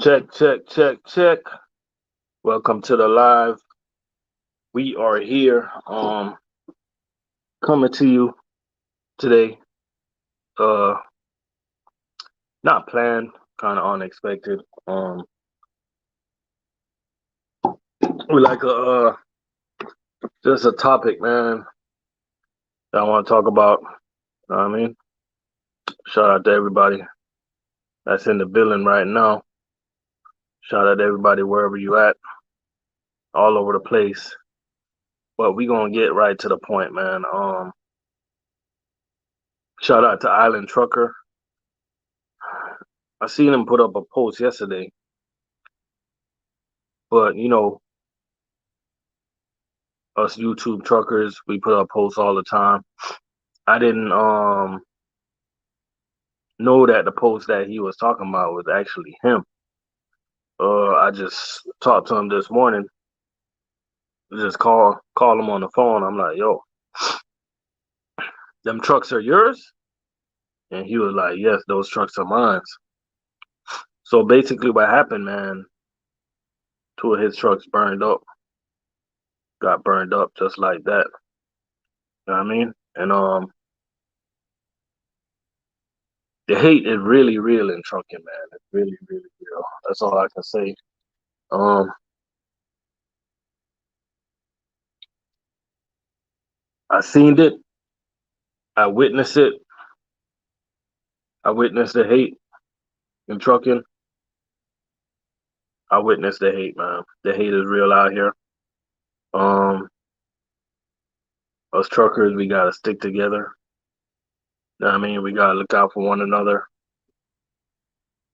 Check, check, check, check. Welcome to the live. We are here, coming to you today. Uh, Not planned, kind of unexpected. We like just a topic, man, that I want to talk about. Know what I mean, shout out to everybody that's in the building right now. Shout out to everybody wherever you at, all over the place. But we gonna get right to the point, man. Shout out to Island Trucker. I seen him put up a post yesterday, but us YouTube truckers, we put up posts all the time. I didn't know that the post that he was talking about was actually him. I just talked to him this morning. Just call him on the phone. I'm like, yo, them trucks are yours? And he was like, yes, those trucks are mine. So basically, what happened, man? Two of his trucks got burned up just like that. You know what I mean? And the hate is really real in trucking, man. It's really, really real. That's all I can say. Um, I seen it. I witnessed it. I witnessed the hate in trucking. I witnessed the hate, man. The hate is real out here. Um, us truckers, we gotta stick together. You know what I mean? We gotta look out for one another.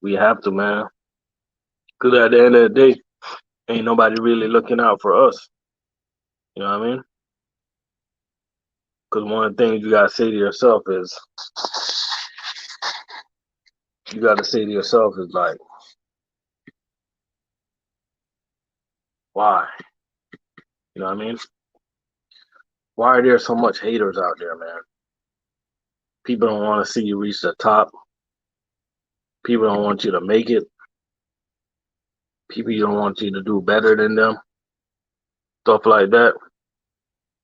We have to, man. Cause at the end of the day, ain't nobody really looking out for us. You know what I mean? Cause one of the things you gotta say to yourself is, like, why? You know what I mean? Why are there so much haters out there, man? People don't want to see you reach the top. People don't want you to make it. People don't want you to do better than them. Stuff like that.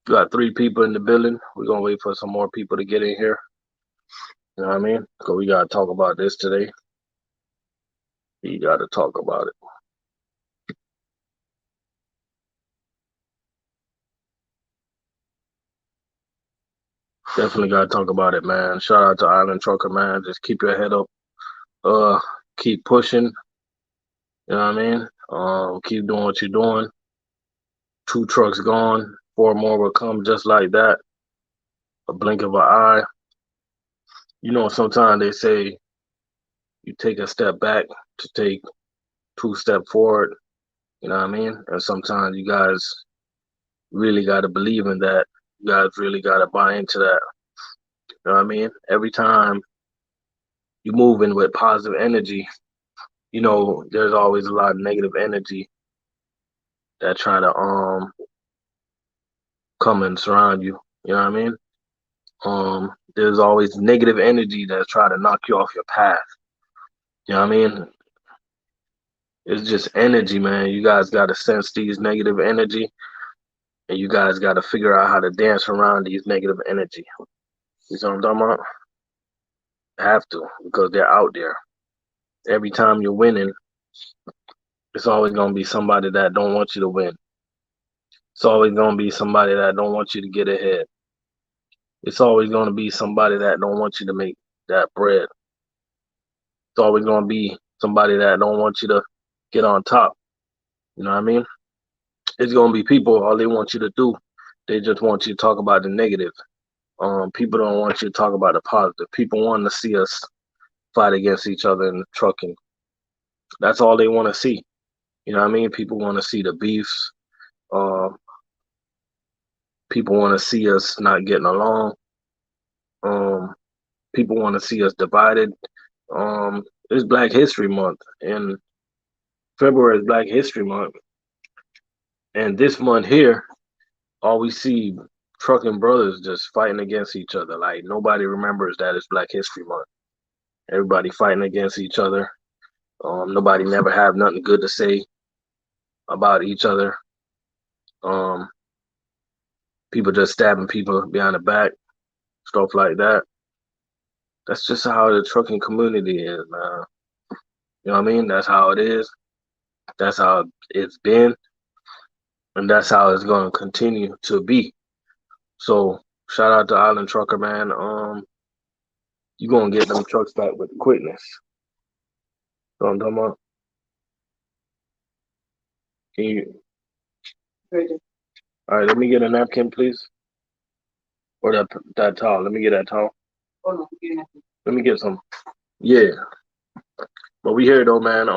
We got three people in the building. We're gonna wait for some more people to get in here. You know what I mean? So we gotta talk about this today. We gotta talk about it. Definitely gotta talk about it, man. Shout out to Island Trucker, man. Just keep your head up. Uh, keep pushing. You know what I mean? Keep doing what you're doing. Two trucks gone. Four more will come just like that. A blink of an eye. Sometimes they say you take a step back to take two steps forward. You know what I mean? And sometimes you guys really got to believe in that. You guys really got to buy into that. You know what I mean? Every time you move in with positive energy, there's always a lot of negative energy that try to come and surround you. You know what I mean? There's always negative energy that's trying to knock you off your path. You know what I mean? It's just energy, man. You guys got to sense these negative energy, and you guys got to figure out how to dance around these negative energy. You know what I'm talking about? Have to, because they're out there. Every time you're winning, it's always gonna be somebody that don't want you to win. It's always gonna be somebody that don't want you to get ahead. It's always gonna be somebody that don't want you to make that bread. It's always gonna be somebody that don't want you to get on top. You know what I mean? It's gonna be people, all they want you to do, they just want you to talk about the negative. People don't want you to talk about the positive. People want to see us fight against each other in the trucking. That's all they want to see. You know what I mean? People want to see the beefs. Um, People want to see us not getting along. Um, People want to see us divided. It's Black History Month, and February is Black History Month, and this month here, all we see trucking brothers just fighting against each other. Like nobody remembers that it's Black History Month. Everybody fighting against each other. Nobody never have nothing good to say about each other. Um, People just stabbing people behind the back, stuff like that. That's just how the trucking community is, man. You know what I mean? That's how it is. That's how it's been, and that's how it's gonna continue to be. So shout out to Island Trucker, man. You gonna get them trucks back with quickness. So I'm talking about. Can you? All right, let me get a napkin, please, or that towel. Let me get that towel. Let me get some. Yeah, but we here though, man.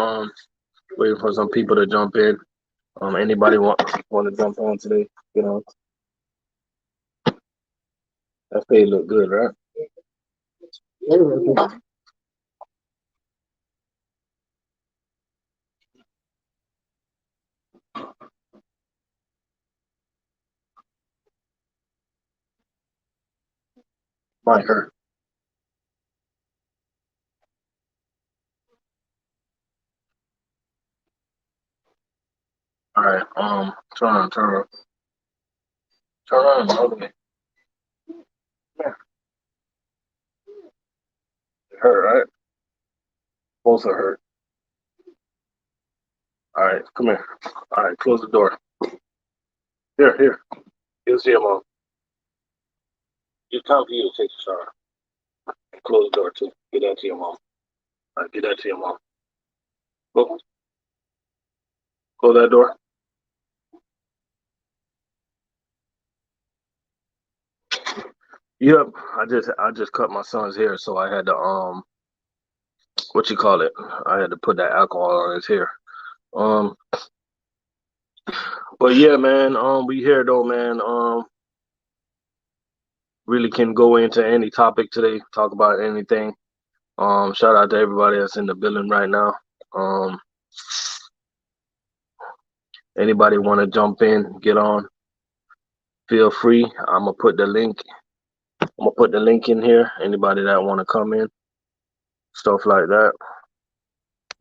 Waiting for some people to jump in. Anybody want to jump on today? You know, that fade look good, right? Might hurt. All right. Turn on. Okay. Yeah, it hurt, right? Both are hurt. All right, come here. All right, close the door. Here. Here's your mom. It's time for you to take a shower. Close the door too. Get that to your mom. All right, get that to your mom. Go. Close that door. Yep. I just cut my son's hair, so I had to what you call it? I had to put that alcohol on his hair. Um, but yeah, man. We here though, man. Really can go into any topic today. Talk about anything. Shout out to everybody that's in the building right now. Um, Anybody want to jump in, get on, feel free. I'm gonna put the link in here. Anybody that want to come in, stuff like that.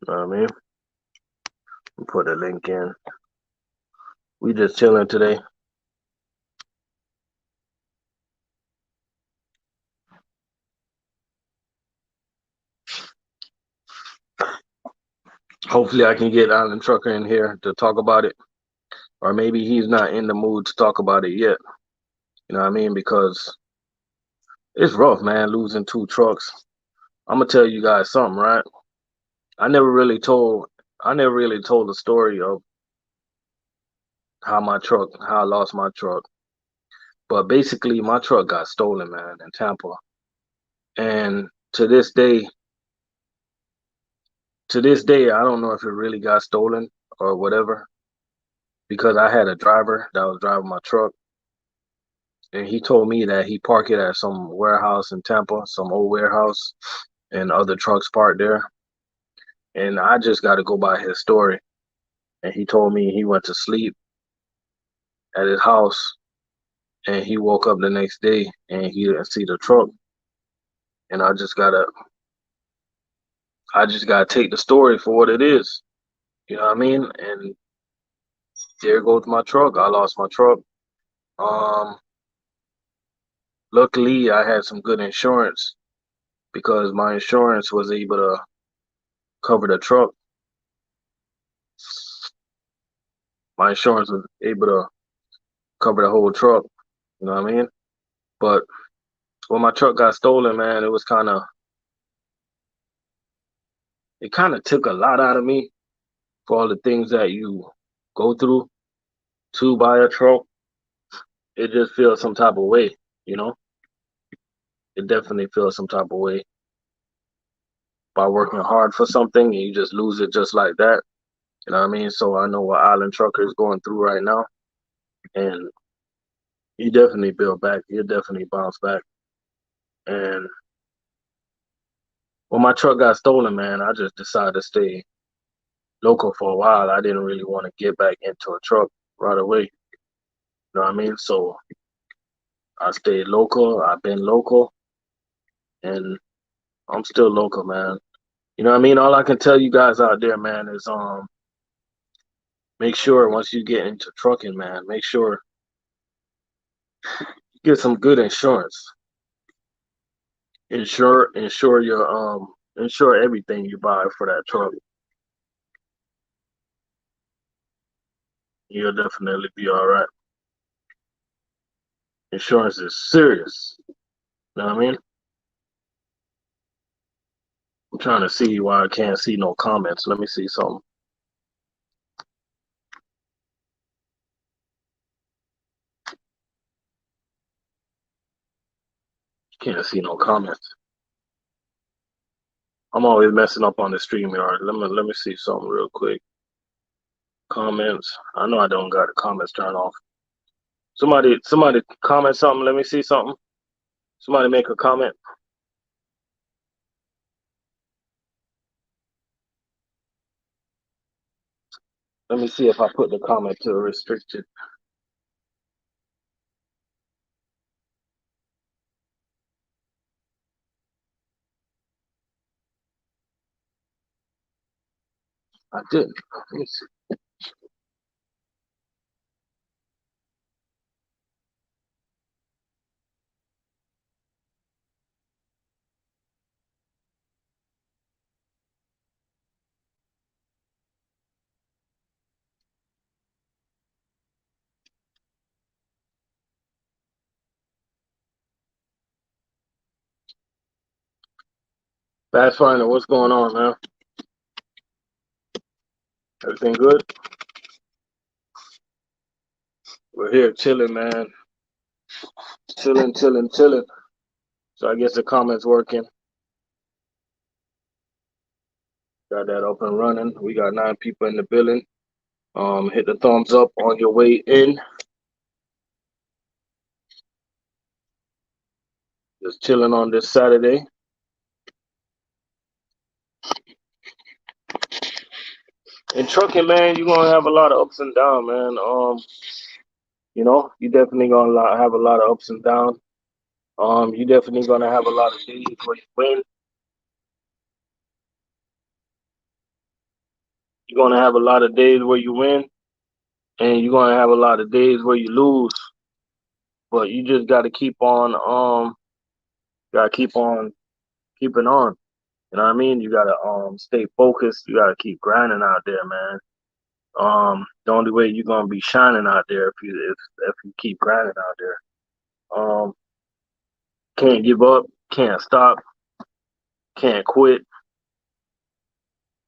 You know what I mean? Put the link in. We just chilling today. Hopefully, I can get Alan Trucker in here to talk about it, or maybe he's not in the mood to talk about it yet. You know what I mean? Because it's rough, man, losing two trucks. I'm gonna tell you guys something, right? I never really told I never really told the story of how I lost my truck. But basically my truck got stolen, man, in Tampa. And to this day, I don't know if it really got stolen or whatever, because I had a driver that was driving my truck, and he told me that he parked it at some warehouse in Tampa, some old warehouse, and other trucks parked there. And I just got to go by his story. And he told me he went to sleep at his house, and he woke up the next day and he didn't see the truck. And I just gotta take the story for what it is. You know what I mean? And there goes my truck. I lost my truck. Um, Luckily I had some good insurance because my insurance was able to cover the truck. My insurance was able to cover the whole truck. You know what I mean? But when my truck got stolen, man, it kind of took a lot out of me for all the things that you go through to buy a truck. It just feels some type of way, you know? It definitely feels some type of way by working hard for something and you just lose it just like that. You know what I mean? So I know what Island Trucker is going through right now, and he definitely built back. He'll definitely bounce back. And when my truck got stolen, man, I just decided to stay local for a while. I didn't really want to get back into a truck right away. You know what I mean? So I stayed local. I've been local, and I'm still local, man. You know what I mean? All I can tell you guys out there, man, is make sure once you get into trucking, man, make sure you get some good insurance. Insure your insure everything you buy for that truck. You'll definitely be all right. Insurance is serious. You know what I mean? I'm trying to see why I can't see no comments. Let me see something. Can't see no comments. I'm always messing up on the StreamYard. Let me see something real quick. Comments. I know I don't got the comments turned off. Somebody comment something. Let me see something. Somebody make a comment. Let me see if I put the comment to restricted. I didn't. Let me see. Pathfinder, what's going on, man? Everything good? We're here chilling, man. Chilling, chilling, chilling. So I guess the comments working. Got that up and running. We got 9 people in the building. Hit the thumbs up on your way in. Just chilling on this Saturday. In trucking, man, you're gonna have a lot of ups and downs, man. You definitely gonna have a lot of ups and downs. You definitely gonna have a lot of days where you win. You're gonna have a lot of days where you win, and you're gonna have a lot of days where you lose. But you just gotta keep on keeping on. You know what I mean? You gotta stay focused. You gotta keep grinding out there, man. The only way you're gonna be shining out there if you keep grinding out there. Um, can't give up, can't stop, can't quit.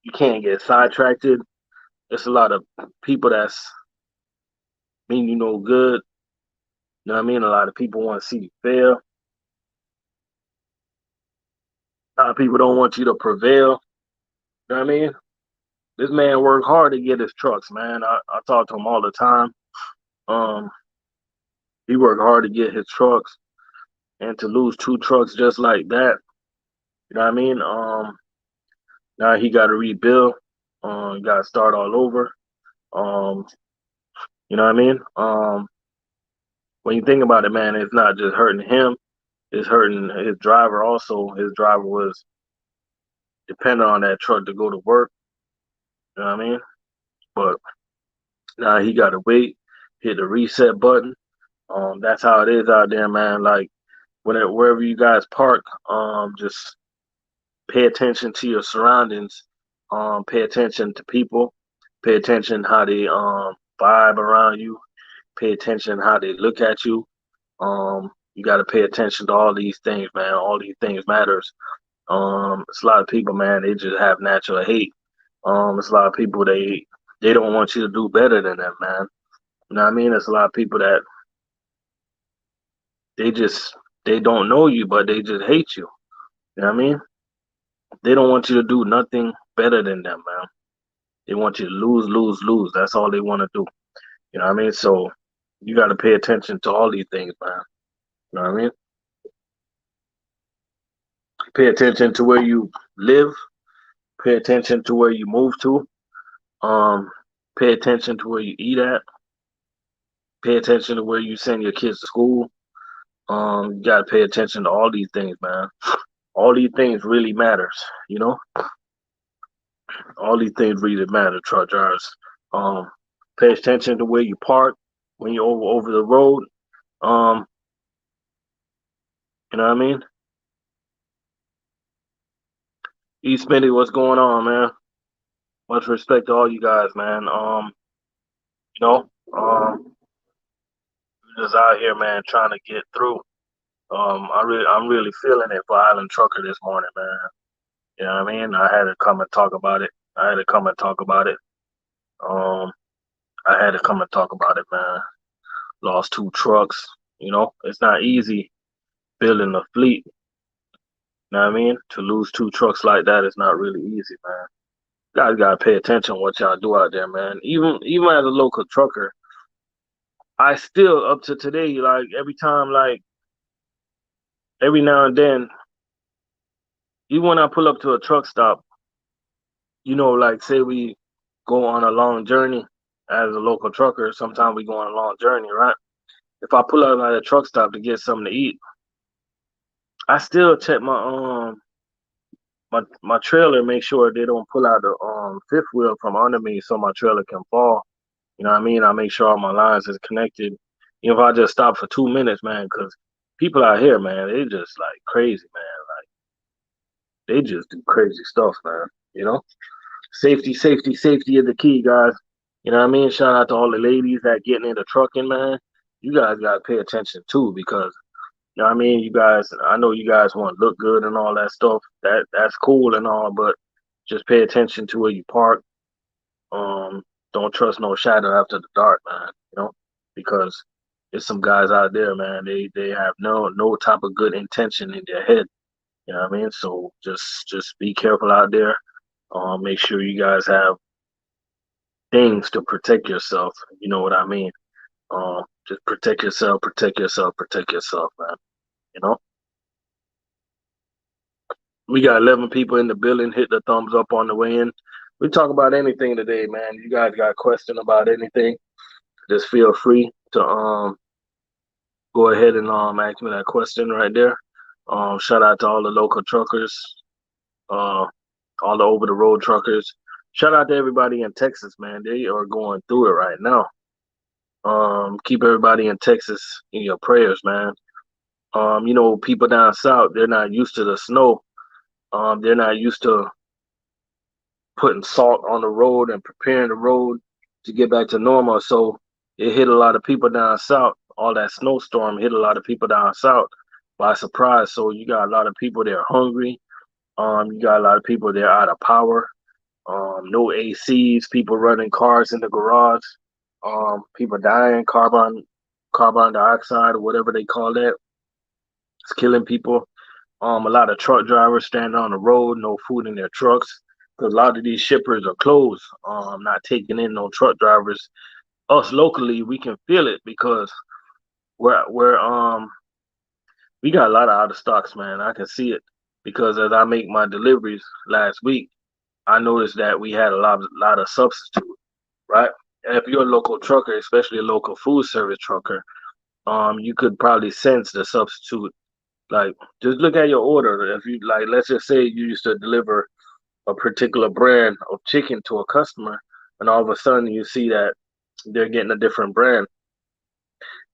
You can't get sidetracked. There's a lot of people that's mean you no good. You know what I mean? A lot of people want to see you fail. A lot of people don't want you to prevail. You know what I mean? This man worked hard to get his trucks, man. I talk to him all the time. Um, he worked hard to get his trucks, and to lose 2 trucks just like that, you know what I mean? Now he got to rebuild. Got to start all over. Um, you know what I mean? When you think about it, man, it's not just hurting him; it's hurting his driver also. His driver was dependent on that truck to go to work. You know what I mean? But now he got to wait, hit the reset button. That's how it is out there, man. Like wherever you guys park, just pay attention to your surroundings. Pay attention to people. Pay attention how they vibe around you. Pay attention how they look at you. You got to pay attention to all these things, man. All these things matters. It's a lot of people, man. They just have natural hate. It's a lot of people they don't want you to do better than them, man. You know what I mean? It's a lot of people that they just they don't know you, but they just hate you. You know what I mean? They don't want you to do nothing better than them, man. They want you to lose, lose, lose. That's all they want to do. You know what I mean? So you got to pay attention to all these things, man. You know what I mean? Pay attention to where you live. Pay attention to where you move to. Um, pay attention to where you eat at. Pay attention to where you send your kids to school. You got to pay attention to all these things, man. All these things really matters, you know? All these things really matter, truck drivers. Um, Pay attention to where you park when you're over the road. Um, you know what I mean? East Smitty, what's going on, man? Much respect to all you guys, man. You know, just out here, man, trying to get through. I'm really feeling it for Island Trucker this morning, man. You know what I mean? I had to come and talk about it. I had to come and talk about it. Um, I had to come and talk about it, man. Lost 2 trucks. You know, it's not easy building a fleet. You know what I mean? To lose 2 trucks like that is not really easy, man. Guys gotta pay attention to what y'all do out there, man. Even as a local trucker, I still up to today, like every time, like every now and then, even when I pull up to a truck stop, like say we go on a long journey as a local trucker, sometimes we go on a long journey, right? If I pull up at a truck stop to get something to eat, I still check my trailer, make sure they don't pull out the fifth wheel from under me so my trailer can fall. You know what I mean? I make sure all my lines is connected. If I just stop for 2 minutes, man, because people out here, man, they just like crazy, man. Like they just do crazy stuff, man. You know? Safety, safety, safety is the key, guys. You know what I mean? Shout out to all the ladies that getting into trucking, man. You guys gotta pay attention too, because you know what I mean. You guys, I know you guys want to look good and all that stuff. That's cool and all, but just pay attention to where you park. Um, don't trust no shadow after the dark, man. You know, because there's some guys out there, man. They have no type of good intention in their head. You know what I mean? So just be careful out there. Make sure you guys have things to protect yourself. You know what I mean? Just protect yourself, protect yourself, protect yourself, man. You know, we got 11 people in the building. Hit the thumbs up on the way in. We talk about anything today, man. You guys got a question about anything? Just feel free to go ahead and ask me that question right there. Shout out to all the local truckers, uh, all the over the road truckers. Shout out to everybody in Texas, man. They are going through it right now. Keep everybody in Texas in your prayers, man. People down south, they're not used to the snow. They're not used to putting salt on the road and preparing the road to get back to normal. So it hit a lot of people down south. All that snowstorm hit a lot of people down south by surprise. So you got a lot of people that are hungry. You got a lot of people that are out of power. No ACs, people running cars in the garage. People dying, carbon dioxide or whatever they call that. It's killing people. A lot of truck drivers standing on the road, no food in their trucks. Because a lot of these shippers are closed, not taking in no truck drivers. Us locally, we can feel it because we're we got a lot of out of stocks, man. I can see it because as I make my deliveries last week, I noticed that we had a lot of substitute, right? And if you're a local trucker, especially a local food service trucker, you could probably sense the substitute. Like, just look at your order. If you like, let's just say you used to deliver a particular brand of chicken to a customer, and all of a sudden you see that they're getting a different brand.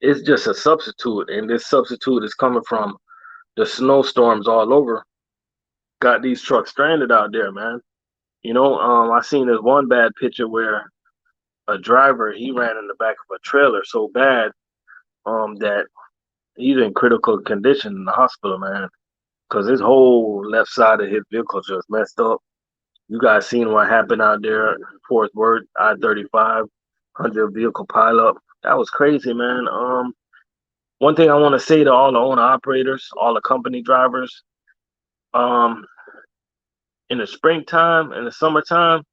It's just a substitute, and this substitute is coming from the snowstorms all over. Got these trucks stranded out there, man. I seen this one bad picture where a driver he ran in the back of a trailer so bad that he's in critical condition in the hospital, man, because his whole left side of his vehicle just messed up. You guys seen what happened out there in Fort Worth, I-35, 100 vehicle pileup. That was crazy, man. One thing I want to say to all the owner operators, all the company drivers, um, in the springtime and the summertime,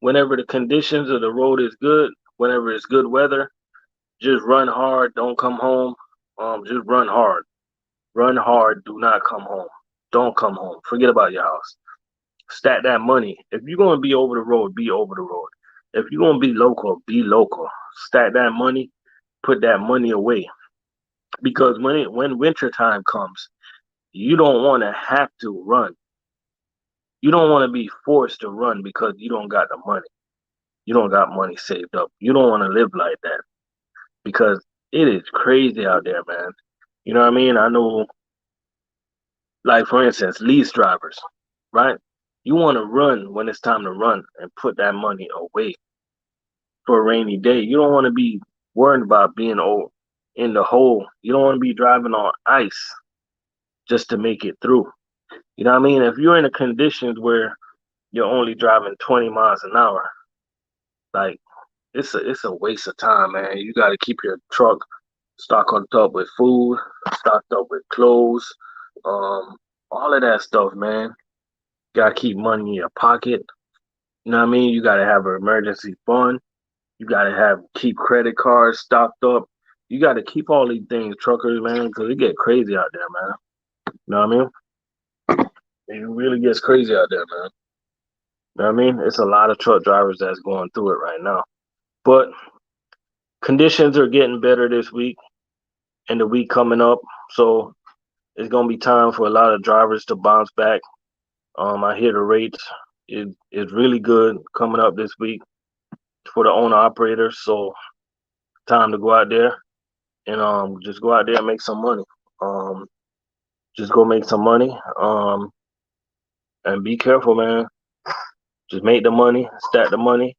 whenever the conditions of the road is good, whenever it's good weather, just run hard. Don't come home. Just run hard. Run hard. Do not come home. Don't come home. Forget about your house. Stack that money. If you're gonna be over the road, be over the road. If you're gonna be local, be local. Stack that money, put that money away. Because when winter time comes, you don't want to have to run. You don't want to be forced to run because you don't got the money. You don't got money saved up. You don't want to live like that because it is crazy out there, man. You know what I mean? I know, like for instance, lease drivers, right? You want to run when it's time to run and put that money away for a rainy day. You don't want to be worried about being old in the hole. You don't want to be driving on ice just to make it through. You know what I mean? If you're in the conditions where you're only driving 20 miles an hour, like it's a waste of time, man. You got to keep your truck stocked up with food, stocked up with clothes, um, all of that stuff, man. You gotta keep money in your pocket. You know what I mean? You gotta have an emergency fund. You gotta have keep credit cards stocked up. You gotta keep all these things, truckers, man, because it get crazy out there, man. You know what I mean? It really gets crazy out there, man. You know what I mean? It's a lot of truck drivers that's going through it right now. But conditions are getting better this week and the week coming up. So it's gonna be time for a lot of drivers to bounce back. I hear the rates is really good coming up this week for the owner operators. So time to go out there and just go out there and make some money. Um just go make some money. And be careful, man. Just make the money, stack the money,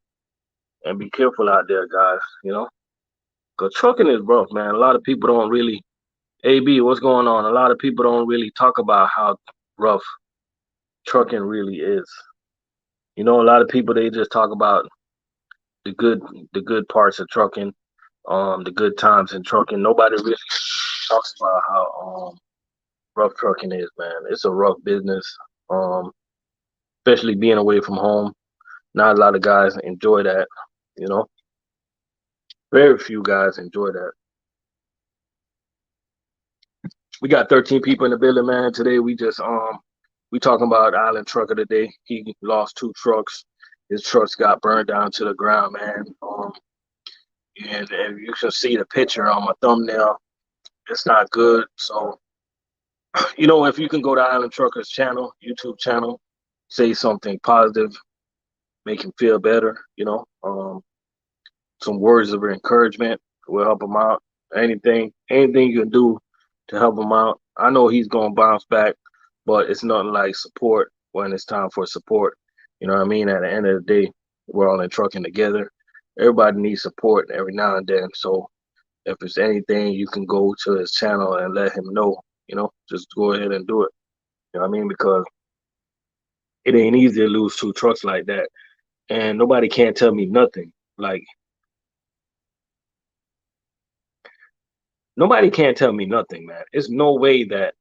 and be careful out there, guys. You know, cause trucking is rough, man. A lot of people don't really. AB, what's going on? A lot of people don't really talk about how rough trucking really is. You know, a lot of people they just talk about the good the good parts of trucking, the good times in trucking. Nobody really talks about how rough trucking is, man. It's a rough business. Um, especially being away from home. Not a lot of guys enjoy that, you know. Very few guys enjoy that. We got 13 people in the building, man. Today we talking about Island Trucker today. He lost two trucks. His trucks got burned down to the ground, man. And you can see the picture on my thumbnail. It's not good. So, you know, if you can go to Island Trucker's channel, YouTube channel, say something positive, make him feel better, you know. Some words of encouragement will help him out. Anything you can do to help him out. I know he's gonna bounce back, but it's nothing like support when it's time for support. You know what I mean? At the end of the day, we're all in trucking together. Everybody needs support every now and then. So if it's anything, you can go to his channel and let him know. You know, just go ahead and do it. You know what I mean? Because it ain't easy to lose two trucks like that, and nobody can't tell me nothing. Like nobody can't tell me nothing, man. It's no way that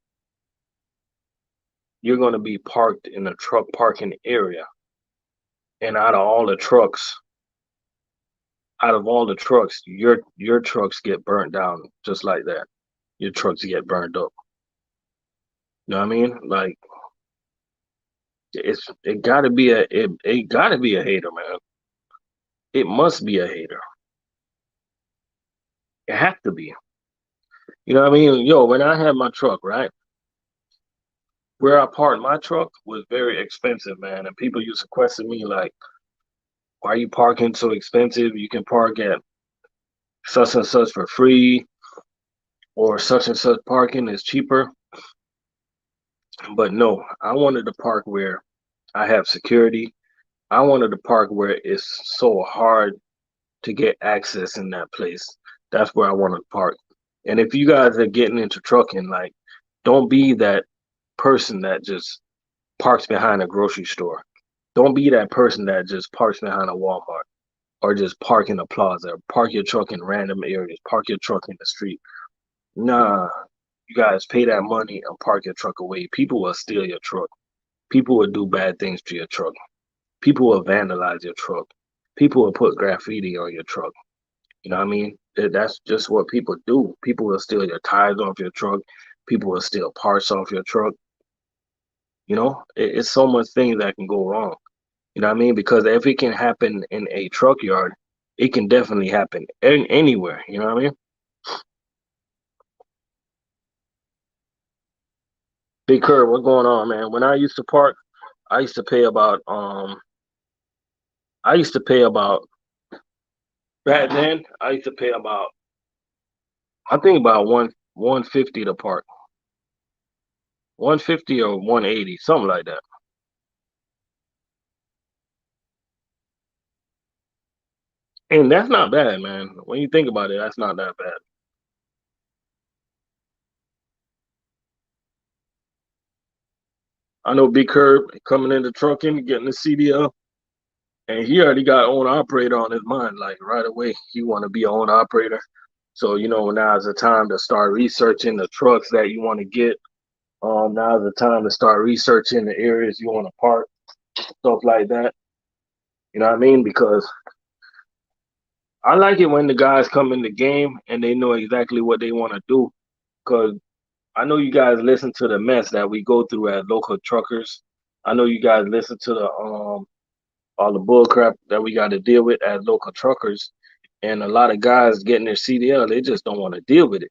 you're going to be parked in a truck parking area, and out of all the trucks, your trucks get burnt down just like that. Your trucks get burned up. You know what I mean? Like it gotta be a hater, man. It must be a hater. It has to be. You know what I mean? Yo, when I had my truck, right? Where I parked my truck was very expensive, man. And people used to question me like, why are you parking so expensive? You can park at such and such for free, or such and such parking is cheaper. But no, I wanted to park where I have security. I wanted to park where it's so hard to get access in that place. That's where I want to park. And if you guys are getting into trucking, like, don't be that person that just parks behind a grocery store. Don't be that person that just parks behind a Walmart or just park in a plaza. Park your truck in random areas. Park your truck in the street. Nah, you guys pay that money and park your truck away. People will steal your truck. People will do bad things to your truck. People will vandalize your truck. People will put graffiti on your truck. You know what I mean? That's just what people do. People will steal your tires off your truck. People will steal parts off your truck. You know, it's so much things that can go wrong. You know what I mean? Because if it can happen in a truck yard, it can definitely happen anywhere. You know what I mean? Big Curve, what's going on, man? When I used to park, I used to pay about I used to pay about back then. I used to pay about I think about 150 to park, 150 or 180, something like that. And that's not bad, man. When you think about it, that's not that bad. I know Big Curb coming into trucking, getting the CDL, and he already got owner operator on his mind, like right away. He want to be an owner operator. So now is the time to start researching the trucks that you want to get. Now is the time to start researching the areas you want to park, stuff like that. You know what I mean? Because I like it when the guys come in the game and they know exactly what they want to do. Because I know you guys listen to the mess that we go through as local truckers. I know you guys listen to the all the bull crap that we got to deal with as local truckers. And a lot of guys getting their CDL, they just don't want to deal with it.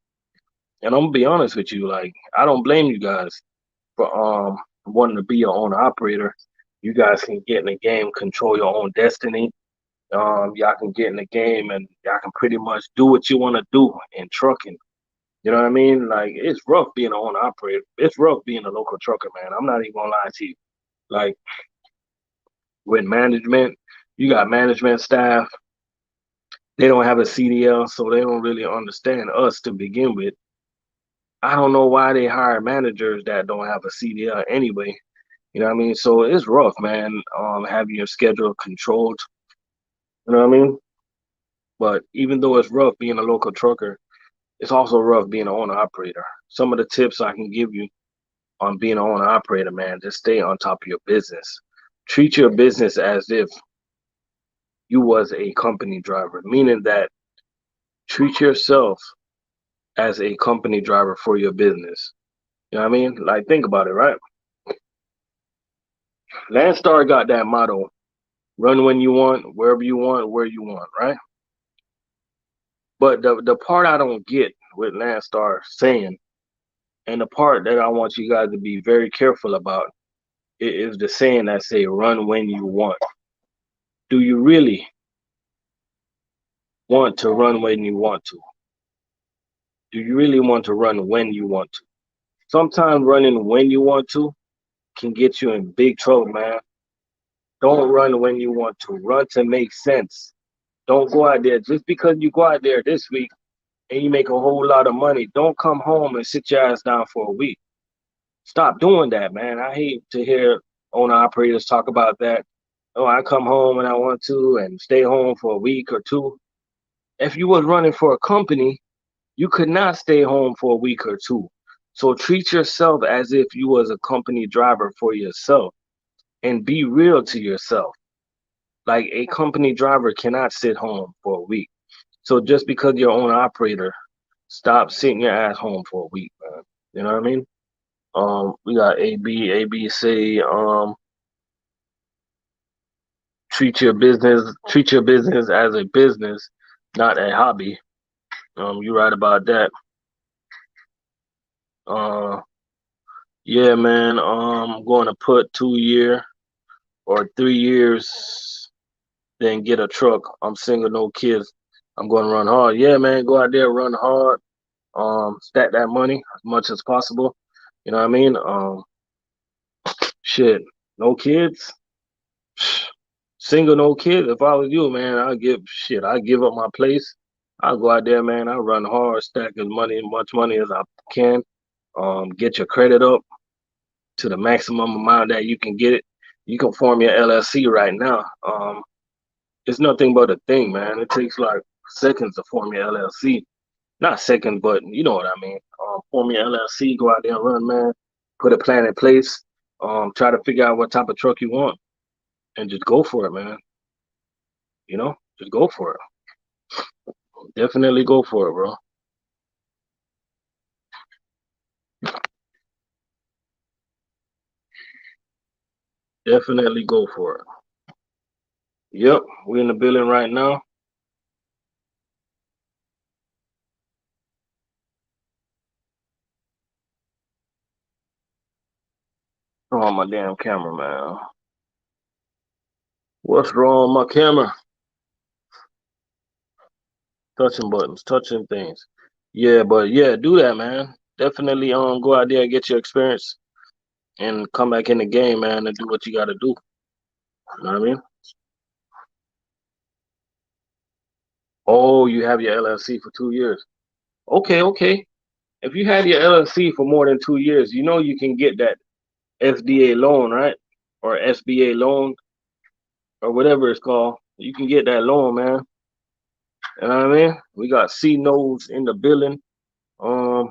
And I'm gonna be honest with you, like I don't blame you guys for wanting to be your own operator. You guys can get in the game, control your own destiny. Y'all can get in the game and y'all can pretty much do what you want to do in trucking. You know what I mean? Like it's rough being an owner operator. It's rough being a local trucker, man. I'm not even gonna lie to you. Like with management, you got management staff. They don't have a CDL, so they don't really understand us to begin with. I don't know why they hire managers that don't have a CDL anyway. You know what I mean? So it's rough, man. Having your schedule controlled. You know what I mean? But even though it's rough being a local trucker, it's also rough being an owner operator. Some of the tips I can give you on being an owner operator, man, just stay on top of your business. Treat your business as if you was a company driver, meaning that treat yourself as a company driver for your business. You know what I mean? Like think about it, right? Landstar got that motto: run when you want, wherever you want, where you want, right? But the part I don't get with Landstar saying, and the part that I want you guys to be very careful about, is the saying that say run when you want. Do you really want to run when you want to? Do you really want to run when you want to? Sometimes running when you want to can get you in big trouble, man. Don't run when you want to. Run to make sense. Don't go out there just because you go out there this week and you make a whole lot of money. Don't come home and sit your ass down for a week. Stop doing that, man. I hate to hear owner operators talk about that. Oh, I come home when I want to and stay home for a week or two. If you was running for a company, you could not stay home for a week or two. So treat yourself as if you was a company driver for yourself and be real to yourself. Like a company driver cannot sit home for a week. So just because you're own operator, stop sitting your ass home for a week, man. You know what I mean? We got AB say, treat your business as a business, not a hobby. You're right about that. Uh, yeah, man. I'm going to put 2 year or 3 years, then get a truck. I'm single, no kids. I'm going to run hard. Yeah, man. Go out there, run hard. Stack that money as much as possible. You know what I mean? Shit, no kids. Single, no kids. If I was you, man, I give up my place. I'll go out there, man. I run hard, stack as much money as I can. Get your credit up to the maximum amount that you can get it. You can form your LLC right now. It's nothing but a thing, man. It takes like seconds to form your LLC. Not seconds, but you know what I mean. Form your LLC, go out there and run, man. Put a plan in place. Try to figure out what type of truck you want, and just go for it, man. Just go for it. Definitely go for it, bro. Definitely go for it. Yep, we're in the building right now. wrong with my damn camera, man? What's wrong with my camera? Touching buttons, touching things. Yeah, but yeah, do that, man. Definitely go out there, get your experience, and come back in the game, man, and do what you gotta do. You know what I mean? Oh, you have your LLC for 2 years. Okay, okay. If you had your LLC for more than 2 years, you know you can get that SDA loan, right? Or SBA loan or whatever it's called. You can get that loan, man. You know what I mean? We got C nodes in the building. Um,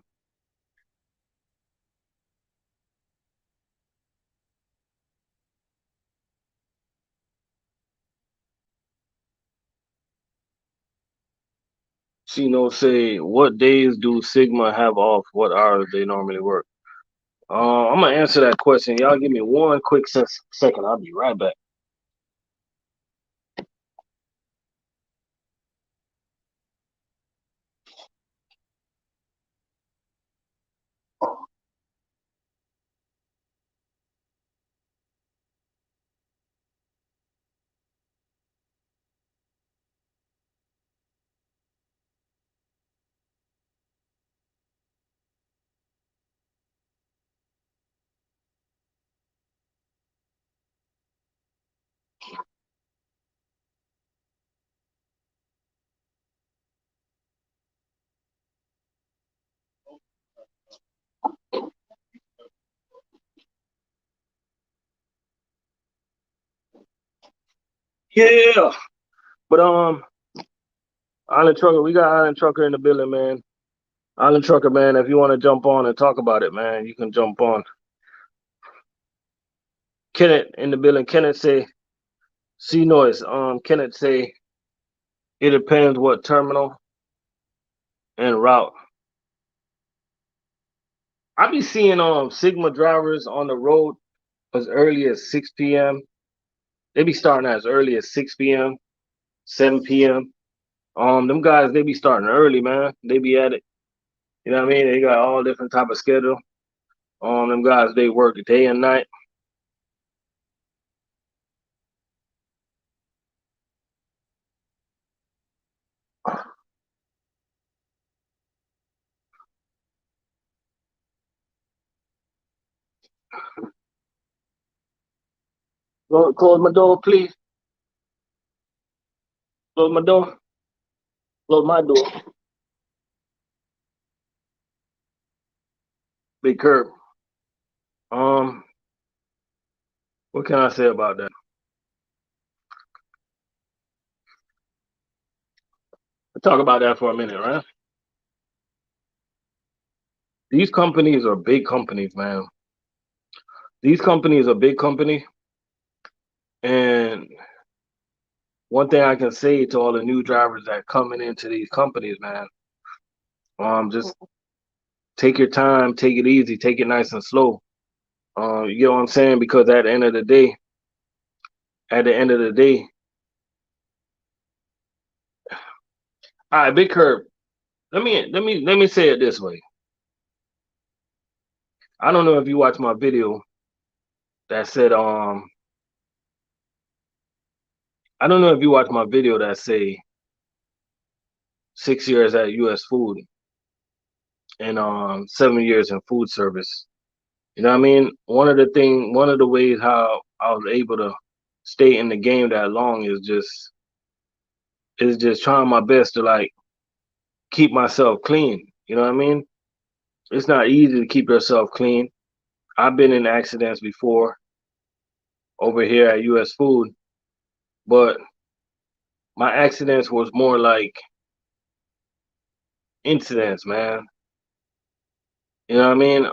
C nodes say, what days do Sigma have off? What hours they normally work? I'm gonna answer that question. Y'all give me one quick second. I'll be right back. Yeah, but Island Trucker, we got Island Trucker in the building, man. Island Trucker, man. If you want to jump on and talk about it, man, you can jump on. Kenneth in the building. Kenneth say, C noise. Kenneth say, it depends what terminal and route. I be seeing Sigma drivers on the road as early as 6 p.m. They be starting as early as 6 p.m., 7 p.m. Them guys they be starting early, man. They be at it. You know what I mean? They got all different type of schedule. Them guys they work day and night. Close my door, please. Close my door. Close my door. Big curb. Um, what can I say about that? Let's talk about that for a minute, right? These companies are big companies, man. These companies are big company, and one thing I can say to all the new drivers that coming into these companies, man, just take your time, take it easy, take it nice and slow. You know what I'm saying? Because at the end of the day, all right, Big Curb. Let me say it this way. I don't know if you watched my video that said I don't know if you watched my video that say 6 years at US Food and 7 years in food service. You know what I mean? One of the ways how I was able to stay in the game that long is just trying my best to like keep myself clean. You know what I mean? It's not easy to keep yourself clean. I've been in accidents before over here at US Food, but my accidents was more like incidents, man. You know what I mean?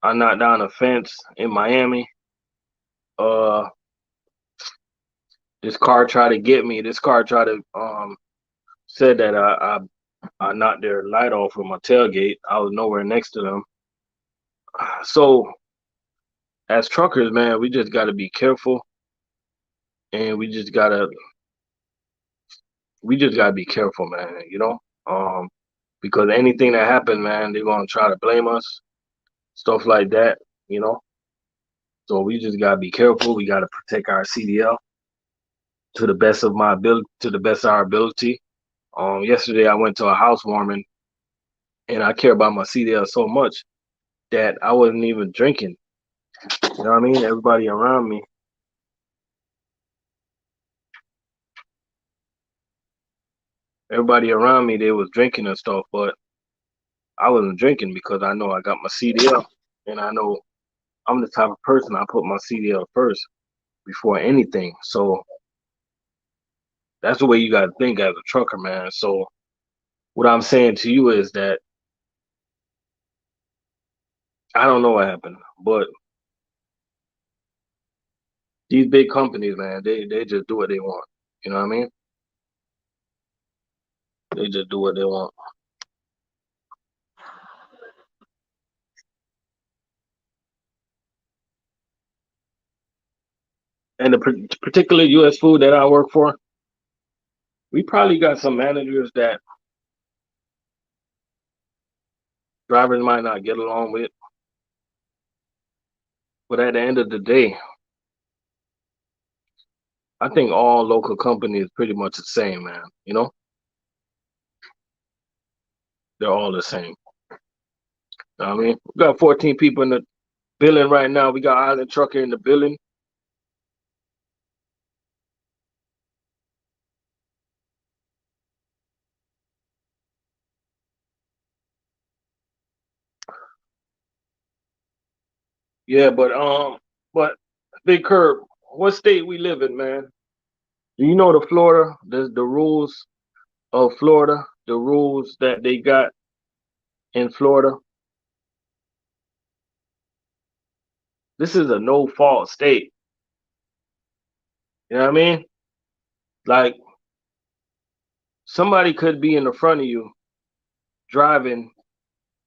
I knocked down a fence in Miami. Uh, this car tried to get me. This car tried to said that I knocked their light off with my tailgate. I was nowhere next to them. So as truckers, man, we just got to be careful, and we just gotta be careful, man. You know, because anything that happens, man, they're gonna try to blame us. stuff like that, you know. So we just gotta be careful. We gotta protect our CDL to the best of my ability, to the best of our ability. Yesterday I went to a housewarming, and I care about my CDL so much that I wasn't even drinking. You know what I mean? Everybody around me, they was drinking and stuff, but I wasn't drinking because I know I got my CDL, and I know I'm the type of person I put my CDL first before anything. So that's the way you got to think as a trucker, man. So what I'm saying to you is that I don't know what happened, but these big companies, man, they just do what they want. You know what I mean? They just do what they want. And the particular U.S. food that I work for, we probably got some managers that drivers might not get along with, but at the end of the day, I think all local companies pretty much the same, man. You know, they're all the same. You know what I mean, we got 14 people in the building right now. We got Island Trucker in the building. Yeah, but Big Curb, what state we live in, man? Do you know the Florida, the rules of Florida, the rules that they got in Florida? This is a no fault state. You know what I mean? Like somebody could be in the front of you driving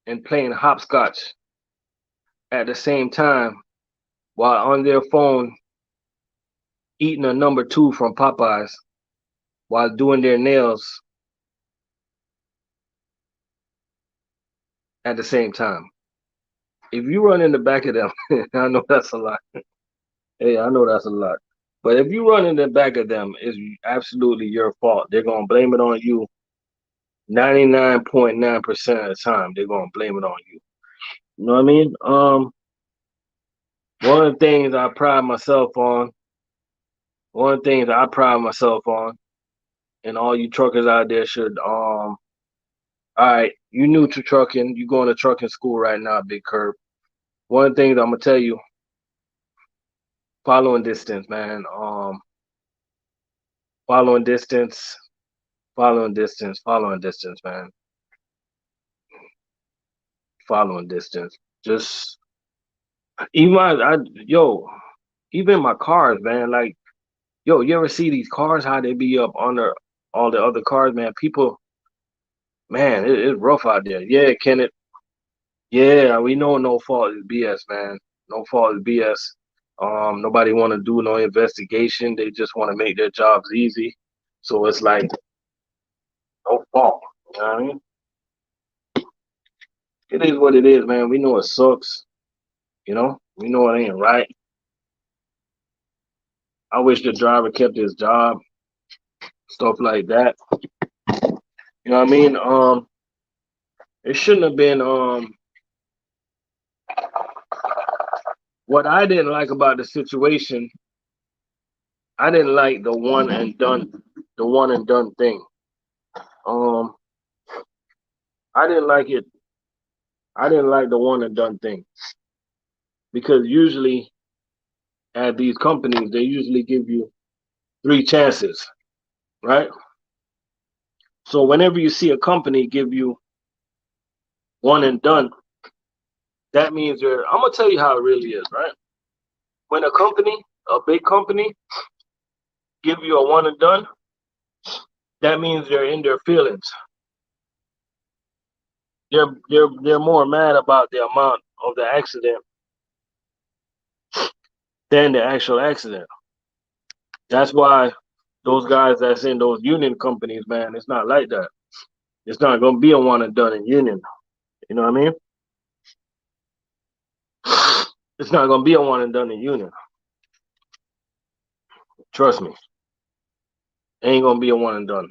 and playing hopscotch at the same time while on their phone eating a number two from Popeyes while doing their nails at the same time. If you run in the back of them, I know that's a lot. Hey, I know that's a lot. But if you run in the back of them, it's absolutely your fault. They're gonna blame it on you 99.9% of the time. They're gonna blame it on you. You know what I mean? One of the things I pride myself on, one of the things I pride myself on, and all you truckers out there should all right, you new to trucking, you going to trucking school right now, Big Curb. One of the things I'm gonna tell you, following distance, man. Following distance, following distance, man. Following distance. Just even yo, even my cars, man. Like, yo, you ever see these cars? How they be up under all the other cars, man? People, man, it's rough out there. Yeah, Kenneth. Yeah, we know no fault is BS, man. No fault is BS. Nobody want to do no investigation. They just want to make their jobs easy. So it's like no fault. You know what I mean? It is what it is, man. We know it sucks. You know, we know it ain't right. I wish the driver kept his job, stuff like that. You know what I mean? It shouldn't have been. What I didn't like about the situation, I didn't like the one and done thing. Um, I didn't like it. I didn't like the one and done thing because usually at these companies they usually give you three chances, right? So whenever you see a company give you one and done, that means you're. I'm gonna tell you how it really is, right? When a company, a big company, give you a one and done, that means they're in their feelings. They're more mad about the amount of the accident than the actual accident. That's why those guys that's in those union companies, man, it's not like that. It's not gonna be a one and done in union. You know what I mean? It's not gonna be a one and done in Union. Trust me, ain't gonna be a one and done.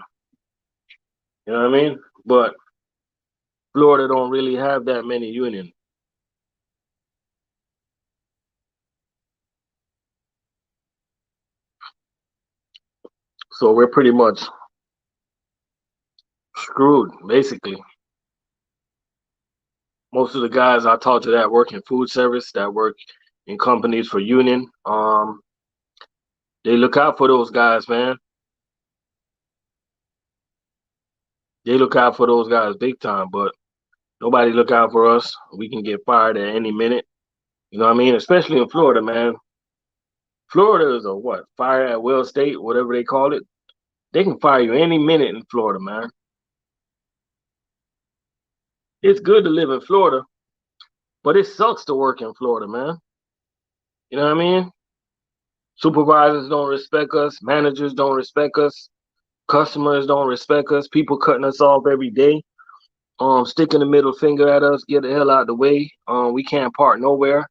You know what I mean? But Florida don't really have that many Union. So we're pretty much screwed, basically. Most of the guys I talk to that work in food service, that work in companies for union, they look out for those guys, man. They look out for those guys big time, but nobody look out for us. We can get fired at any minute. You know what I mean? Especially in Florida, man. Florida is a what? Fire at will state, whatever they call it. They can fire you any minute in Florida, man. It's good to live in Florida, but it sucks to work in Florida, man. You know what I mean? Supervisors don't respect us, managers don't respect us, customers don't respect us, people cutting us off every day, sticking the middle finger at us, get the hell out of the way. We can't park nowhere.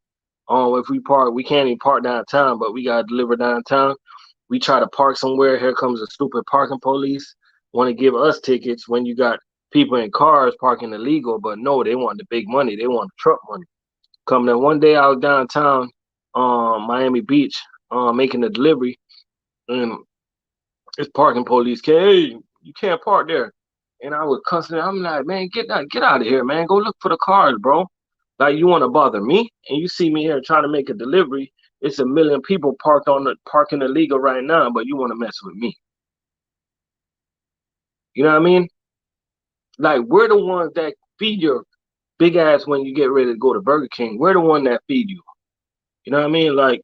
If we park, we can't even park downtown, but we gotta deliver downtown. We try to park somewhere, here comes a stupid parking police, want to give us tickets when you got people in cars parking illegal, but no, they want the big money, they want the truck money. Come then one day I was downtown, Miami Beach, making a delivery, and this parking police came, hey, you can't park there. And I was cussing. I'm like, man, get out of here, man. Go look for the cars, bro. Like you want to bother me, and you see me here trying to make a delivery. It's a million people parked on the parking illegal right now, but you want to mess with me. You know what I mean? Like we're the ones that feed your big ass when you get ready to go to Burger King. We're the one that feed you. You know what I mean? Like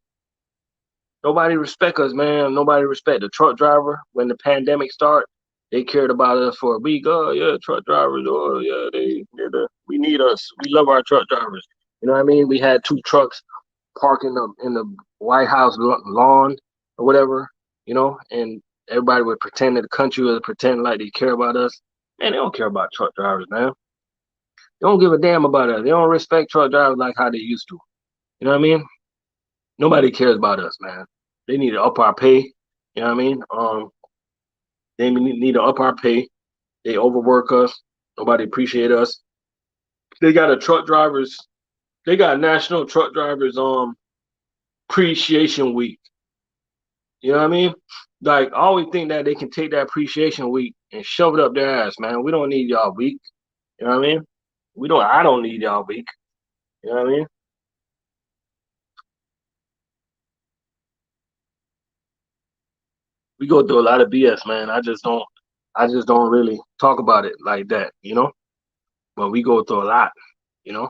nobody respect us, man. Nobody respect the truck driver. When the pandemic started, they cared about us for a week. Oh yeah, truck drivers. Oh yeah, we need us. We love our truck drivers. You know what I mean? We had two trucks parking up in the White House lawn or whatever. You know, and everybody would pretend that the country was pretending like they care about us. Man, they don't care about truck drivers, man. They don't give a damn about us. They don't respect truck drivers like how they used to. You know what I mean? Nobody cares about us, man. They need to up our pay. You know what I mean? They need to up our pay. They overwork us. Nobody appreciate us. They got a truck drivers. They got National Truck Drivers Appreciation Week. You know what I mean? Like I always think that they can take that appreciation week and shove it up their ass, man. We don't need y'all week. You know what I mean? We don't. I don't need y'all week. You know what I mean? We go through a lot of BS, man. I just don't really talk about it like that, you know. But we go through a lot, you know.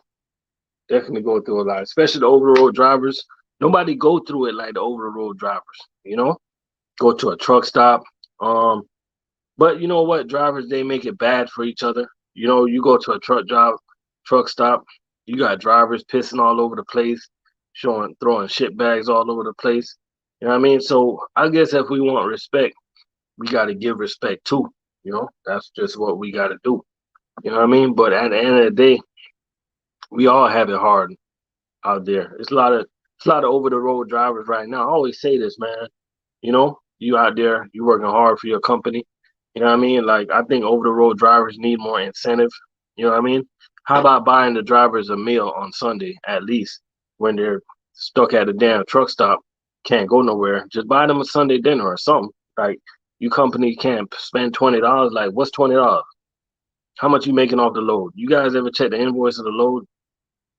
Definitely go through a lot, especially the over the road drivers. Nobody go through it like the over the road drivers, you know. Go to a truck stop, but you know what? Drivers they make it bad for each other. You know, you go to a truck stop, you got drivers pissing all over the place, showing throwing shit bags all over the place. You know what I mean? So I guess if we want respect, we got to give respect too. You know, that's just what we got to do. You know what I mean? But at the end of the day, we all have it hard out there. It's a lot of over the road drivers right now. I always say this, man. You know, you out there, you working hard for your company. You know what I mean? Like I think over the road drivers need more incentive. You know what I mean? How about buying the drivers a meal on Sunday at least when they're stuck at a damn truck stop, can't go nowhere. Just buy them a Sunday dinner or something. Like you company can't spend $20. Like what's $20? How much you making off the load? You guys ever check the invoice of the load?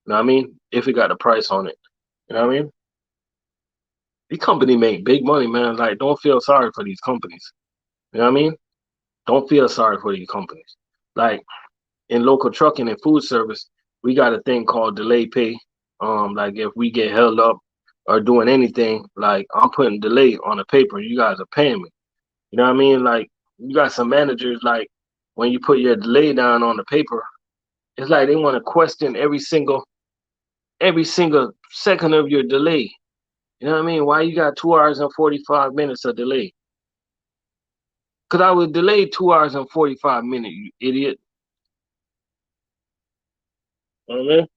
You know what I mean? If it got the price on it. You know what I mean? These companies make big money, man. Like, don't feel sorry for these companies. You know what I mean? Don't feel sorry for these companies. Like in local trucking and food service, we got a thing called delay pay. Like if we get held up or doing anything, like I'm putting delay on the paper, you guys are paying me. You know what I mean? Like you got some managers like when you put your delay down on the paper, it's like they want to question every single second of your delay. You know what I mean? Why you got 2 hours and 45 minutes of delay? Cause I was delayed 2 hours and 45 minutes, you idiot. You know what I mean?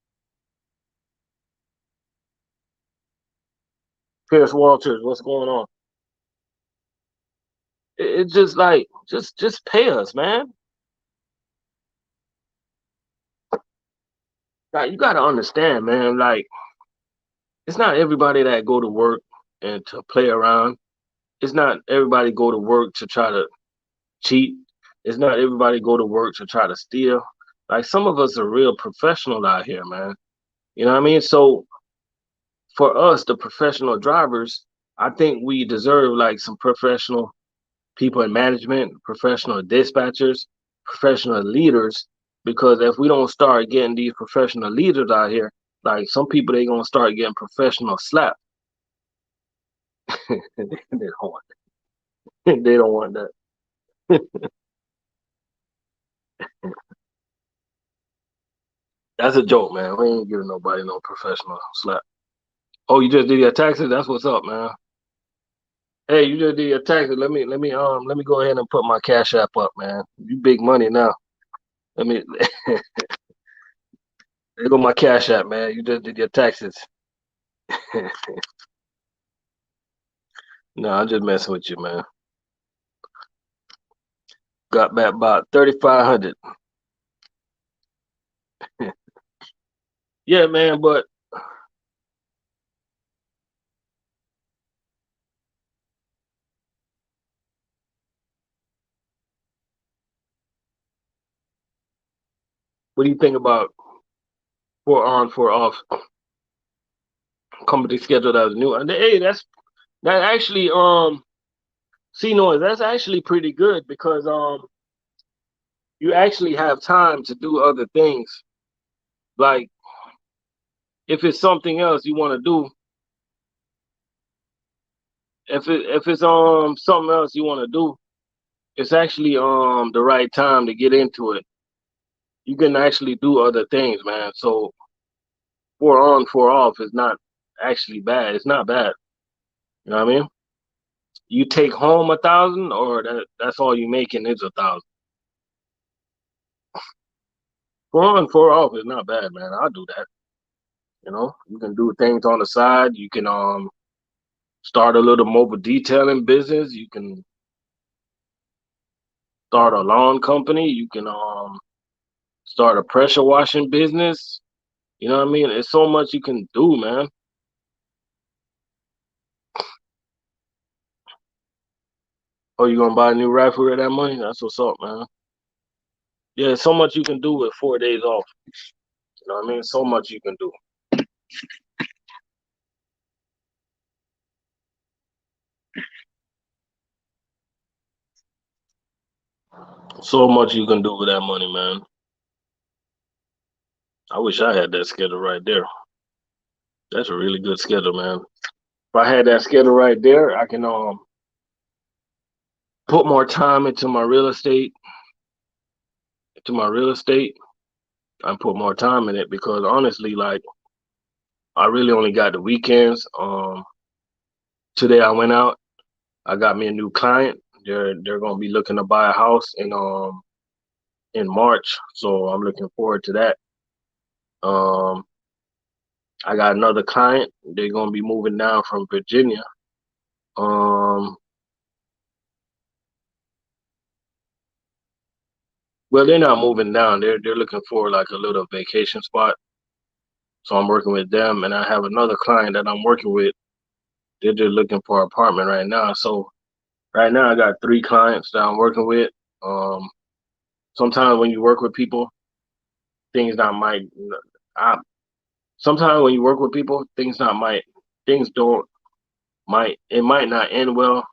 Pierce Walters, what's going on? It's just like just pay us, man. Like you gotta understand, man. Like it's not everybody that go to work and to play around. It's not everybody go to work to try to cheat. It's not everybody go to work to try to steal. Like some of us are real professional out here, man. You know what I mean? So for us, the professional drivers, I think we deserve like some professional people in management, professional dispatchers, professional leaders. Because if we don't start getting these professional leaders out here, like some people, they gonna start getting professional slap. They don't want that. They don't want that. That's a joke, man. We ain't giving nobody no professional slap. Oh, you just did your taxes? That's what's up, man. Hey, you just did your taxes. Let me go ahead and put my cash app up, man. You big money now. Let me there go my cash app, man. You just did your taxes. No, I'm just messing with you, man. Got back about 3,500. Yeah, man. But what do you think about 4 on, 4 off company schedule that was new? And hey, that actually see noise. That's actually pretty good because you actually have time to do other things. Like if it's something else you want to do, if it's something else you want to do, it's actually the right time to get into it. You can actually do other things, man. So 4 on, 4 off is not actually bad. It's not bad. You know what I mean? You take home 1,000, or that's all you making is 1,000. 4 on, 4 off is not bad, man. I'll do that. You know, you can do things on the side. You can start a little mobile detailing business. You can start a lawn company. You can start a pressure washing business. You know what I mean? It's so much you can do, man. Oh, you gonna buy a new rifle with that money? That's what's up, man. Yeah, so much you can do with 4 days off. You know what I mean? So much you can do. So much you can do with that money, man. I wish I had that schedule right there. That's a really good schedule, man. If I had that schedule right there, I can put more time into my real estate, and put more time in it because honestly, like I really only got the weekends. Today I went out. I got me a new client. They're gonna be looking to buy a house in March, so I'm looking forward to that. Um, I got another client. They're gonna be moving down from Virginia. Um, well, they're not moving down. They're looking for like a little vacation spot. So I'm working with them, and I have another client that I'm working with. They're just looking for an apartment right now. So right now I got 3 clients that I'm working with. Um, Sometimes when you work with people, things not might. I, Sometimes when you work with people, things don't might it might not end well,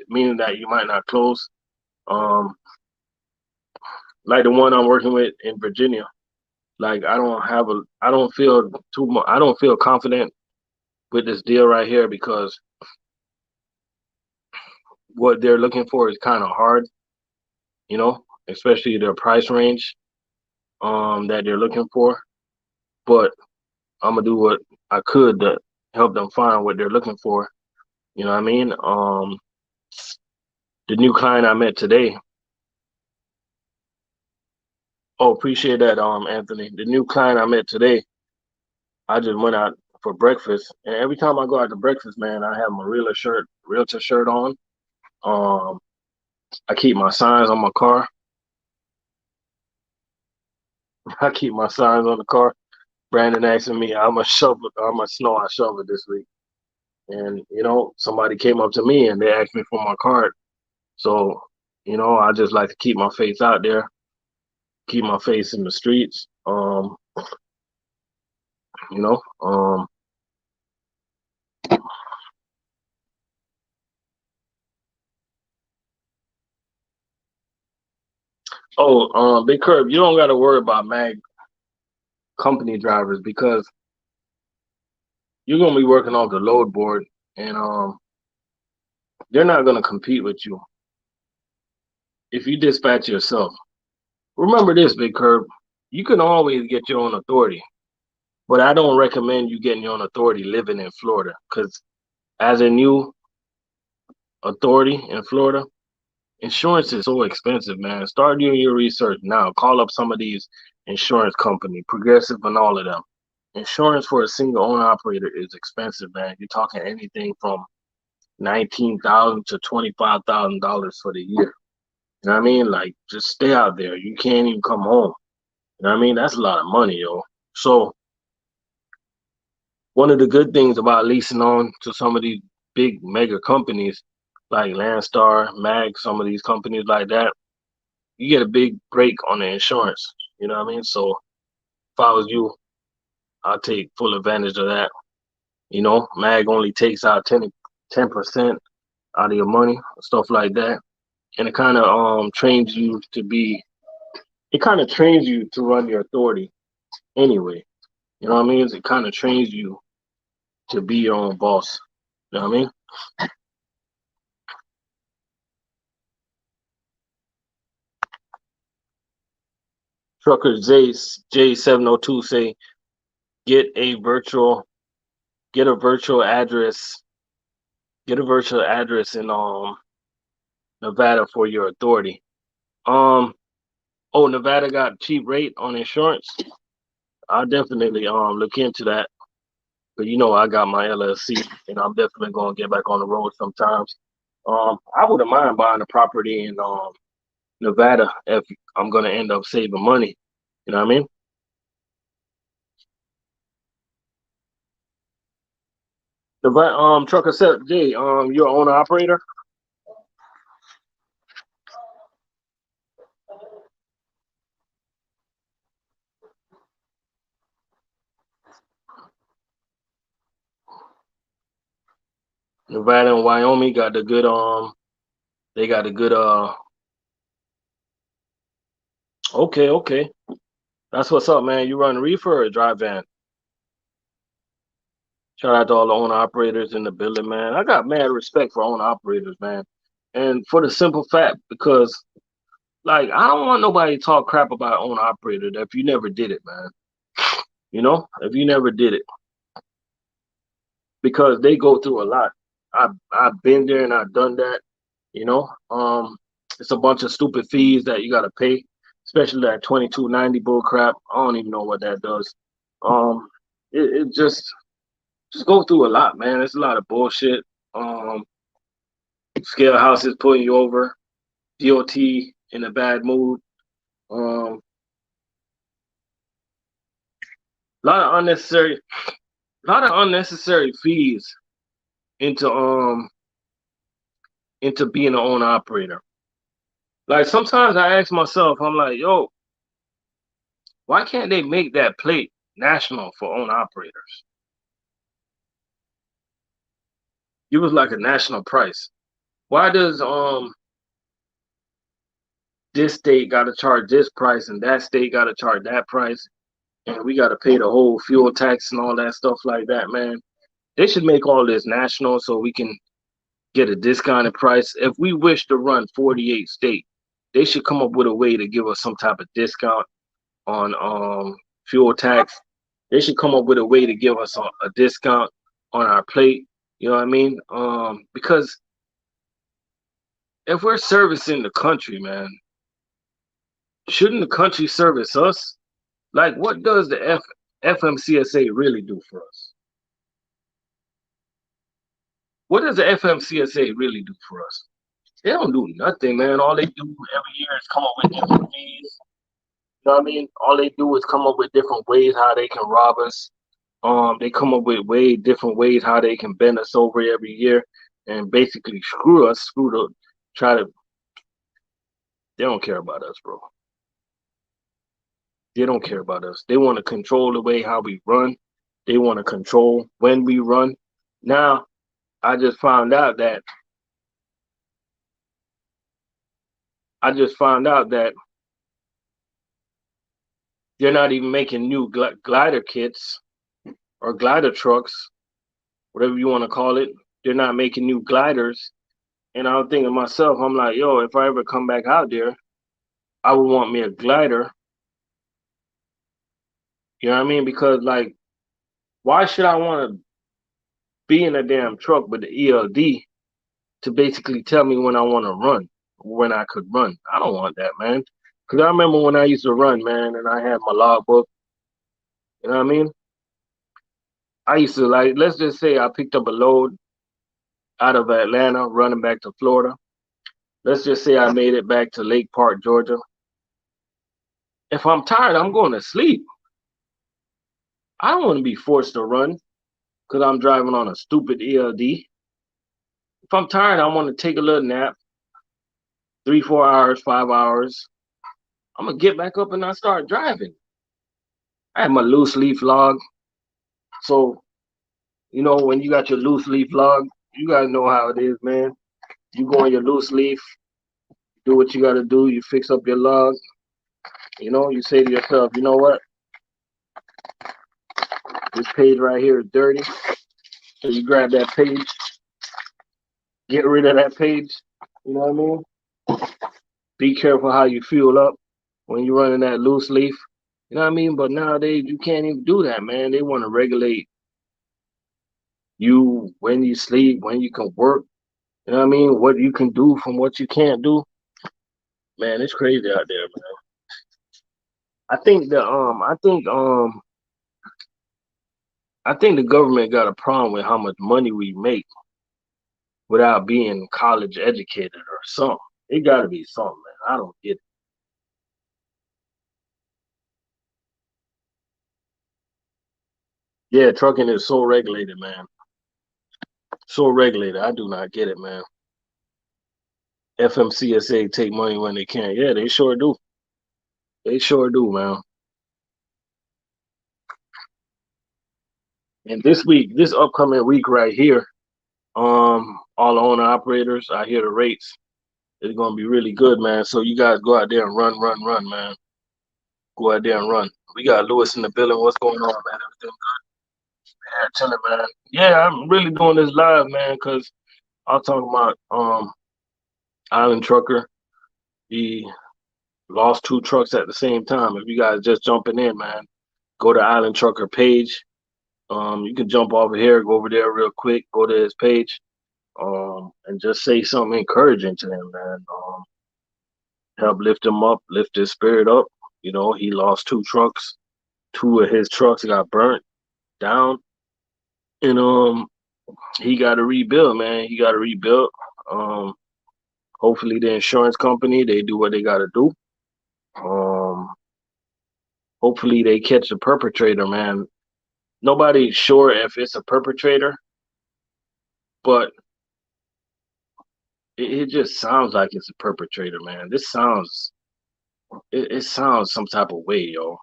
meaning that you might not close. Um, like the one I'm working with in Virginia. Like I don't feel too much. I don't feel confident with this deal right here because what they're looking for is kind of hard, you know, especially their price range that they're looking for. But I'm gonna do what I could to help them find what they're looking for. You know what I mean? The new client I met today. Oh, appreciate that, Anthony. The new client I met today. I just went out. for breakfast. And every time I go out to breakfast, man, I have my realtor shirt on. Um, I keep my signs on my car. I keep my signs on the car. Brandon asking me how much snow I shoveled this week. And somebody came up to me and they asked me for my card. So, I just like to keep my face out there, keep my face in the streets. You know, Big Curb, you don't got to worry about mag company drivers because you're gonna be working off the load board, and they're not gonna compete with you if you dispatch yourself. Remember this, Big Curb, you can always get your own authority, but I don't recommend you getting your own authority living in Florida because as a new authority in Florida, insurance is so expensive, man. Start doing your research now. Call up some of these insurance company, Progressive and all of them. Insurance for a single owner operator is expensive, man. You're talking anything from $19,000 to $25,000 for the year. You know what I mean? Like, just stay out there. You can't even come home. You know what I mean? That's a lot of money, yo. So one of the good things about leasing on to some of these big mega companies like Landstar, Mag, some of these companies like that, you get a big break on the insurance. You know what I mean? So if I was you, I'll take full advantage of that. Mag only takes out 10% out of your money, stuff like that. And it kind of trains you to run your authority anyway. You know what I mean? It kind of trains you to be your own boss. You know what I mean? Trucker J702 say get a virtual get a virtual address get a virtual address in Nevada for your authority. Um Nevada got cheap rate on insurance. I'll definitely look into that. But I got my LLC and I'm definitely gonna get back on the road sometimes. I wouldn't mind buying a property in Nevada if I'm gonna end up saving money. You know what I mean? Nevada, Trucker Set J, you're owner operator. Nevada and Wyoming got the good they got the good okay. That's what's up, man. You run reefer or drive van? Shout out to all the owner operators in the building, man. I got mad respect for owner operators, man. And for the simple fact, because like I don't want nobody to talk crap about owner operator if you never did it, man. If you never did it, because they go through a lot. I've been there and I've done that. You know, it's a bunch of stupid fees that you gotta pay, especially that 2290 bull crap. I don't even know what that does. Um, it just go through a lot, man. It's a lot of bullshit. Um, Scale houses pulling you over, DOT in a bad mood. A lot of unnecessary fees into being an owner operator. Like sometimes I ask myself, I'm like, yo, why can't they make that plate national for owner operators? Give us like a national price. Why does this state got to charge this price and that state got to charge that price, and we got to pay the whole fuel tax and all that stuff like that, man? They should make all this national so we can get a discounted price. If we wish to run 48 state, they should come up with a way to give us some type of discount on fuel tax. They should come up with a way to give us a discount on our plate. You know what I mean? Because if we're servicing the country, man, shouldn't the country service us? Like, what does the FMCSA really do for us? What does the FMCSA really do for us? They don't do nothing, man. All they do every year is come up with different ways. You know what I mean? All they do is come up with different ways how they can rob us. They come up with way different ways how they can bend us over every year and basically screw us, try to. They don't care about us, bro. They don't care about us. They want to control the way how we run. They want to control when we run. Now, I just found out that I just found out that they're not even making new glider kits or glider trucks, whatever you want to call it. They're not making new gliders. And I'm thinking to myself, I'm like, yo, if I ever come back out there, I would want me a glider. You know what I mean? Because like, why should I want to be in a damn truck with the ELD to basically tell me when I want to run, when I could run? I don't want that, man. Because I remember when I used to run, man, and I had my logbook. You know what I mean? I used to like, let's just say I picked up a load out of Atlanta, running back to Florida. Let's just say I made it back to Lake Park, Georgia. If I'm tired, I'm going to sleep. I don't want to be forced to run because I'm driving on a stupid ELD. If I'm tired, I want to take a little nap, 3, 4 hours, 5 hours. I'm gonna get back up and I start driving. I have my loose leaf log. So, when you got your loose leaf log, you guys know how it is, man. You go on your loose leaf, do what you gotta do, you fix up your log, you say to yourself, you know what? This page right here is dirty. So you grab that page, get rid of that page. You know what I mean? Be careful how you fuel up when you're running that loose leaf. You know what I mean? But nowadays you can't even do that, man. They want to regulate you when you sleep, when you can work. You know what I mean? What you can do from what you can't do. Man, it's crazy out there, man. I think the government got a problem with how much money we make without being college educated or something. It got to be something, man. I don't get it. Yeah, trucking is so regulated, man. So regulated. I do not get it, man. FMCSA take money when they can. Yeah, they sure do. They sure do, man. And this upcoming week right here, all the owner operators, I hear the rates is gonna be really good, man. So you guys go out there and run, run, run, man. Go out there and run. We got Lewis in the building. What's going on, man? Everything good? Yeah, chilling, man. Yeah, I'm really doing this live, man, because I'll talk about Island Trucker. He lost 2 trucks at the same time. If you guys just jumping in, man, go to Island Trucker page. You can jump over here, go over there real quick, go to his page, and just say something encouraging to him, man. Help lift him up, lift his spirit up. He lost 2 trucks. 2 of his trucks got burnt down, and he got to rebuild, man. He got to rebuild. Um, Hopefully the insurance company they do what they got to do. Um, Hopefully they catch the perpetrator, man. Nobody's sure if it's a perpetrator, but it just sounds like it's a perpetrator, man. It sounds some type of way, yo.